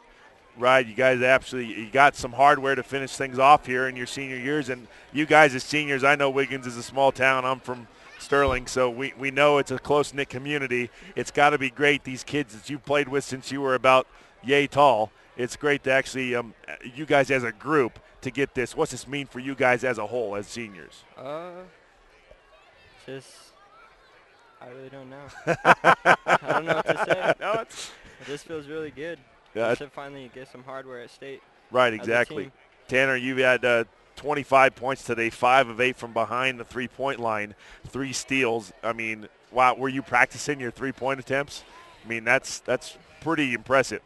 Right, you guys you got some hardware to finish things off here in your senior years, and you guys as seniors, I know Wiggins is a small town. I'm from Sterling, so we know it's a close-knit community. It's got to be great, these kids that you've played with since you were about yay tall. It's great to actually, you guys as a group, to get this. What's this mean for you guys as a whole, as seniors? I really don't know. I don't know what to say. No, it just feels really good. Yeah, to finally get some hardware at state. Right, exactly. Tanner, you've had 25 points today, 5 of 8 from behind the three-point line, 3 steals. I mean, wow, were you practicing your three-point attempts? I mean, that's pretty impressive.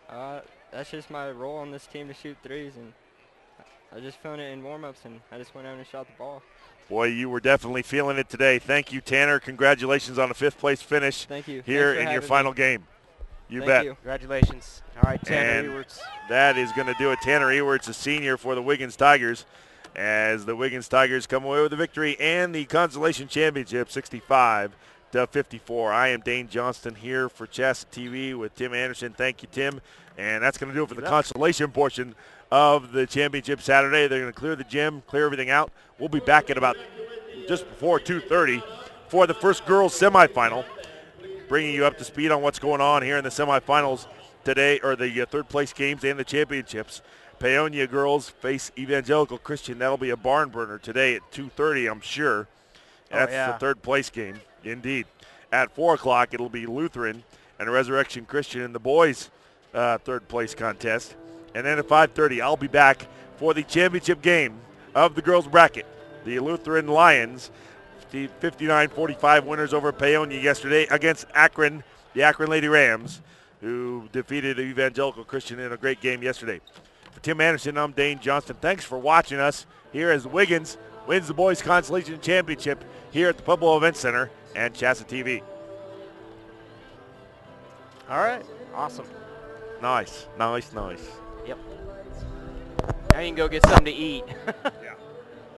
That's just my role on this team, to shoot threes, and I just feeling it in warm-ups, and I just went out and shot the ball. Boy, you were definitely feeling it today. Thank you, Tanner. Congratulations on a 5th-place finish. Thank you. Here in your final game. You Thank bet. you. Congratulations. All right, Tanner Ewerts. That is going to do it. Tanner Ewerts, a senior for the Wiggins Tigers, as the Wiggins Tigers come away with the victory and the consolation championship, 65-54. I am Dane Johnston here for CHSAA TV with Tim Anderson. Thank you, Tim. And that's going to do it for the consolation portion of the championship Saturday. They're going to clear the gym, clear everything out. We'll be back at about just before 2:30 for the first girls semifinal, bringing you up to speed on what's going on here in the semifinals today, or the third-place games and the championships. Paonia girls face Evangelical Christian. That'll be a barn burner today at 2:30, I'm sure. That's the third-place game, indeed. At 4 o'clock, it'll be Lutheran and Resurrection Christian in the boys' third-place contest. And then at 5:30, I'll be back for the championship game of the girls' bracket. The Lutheran Lions 59-45 winners over Paonia yesterday against Akron, the Akron Lady Rams, who defeated Evangelical Christian in a great game yesterday. For Tim Anderson, I'm Dane Johnston. Thanks for watching us here as Wiggins wins the Boys Consolation Championship here at the Pueblo Event Center and CHSAA TV. All right. Awesome. Nice. Yep. Now you can go get something to eat. Yeah.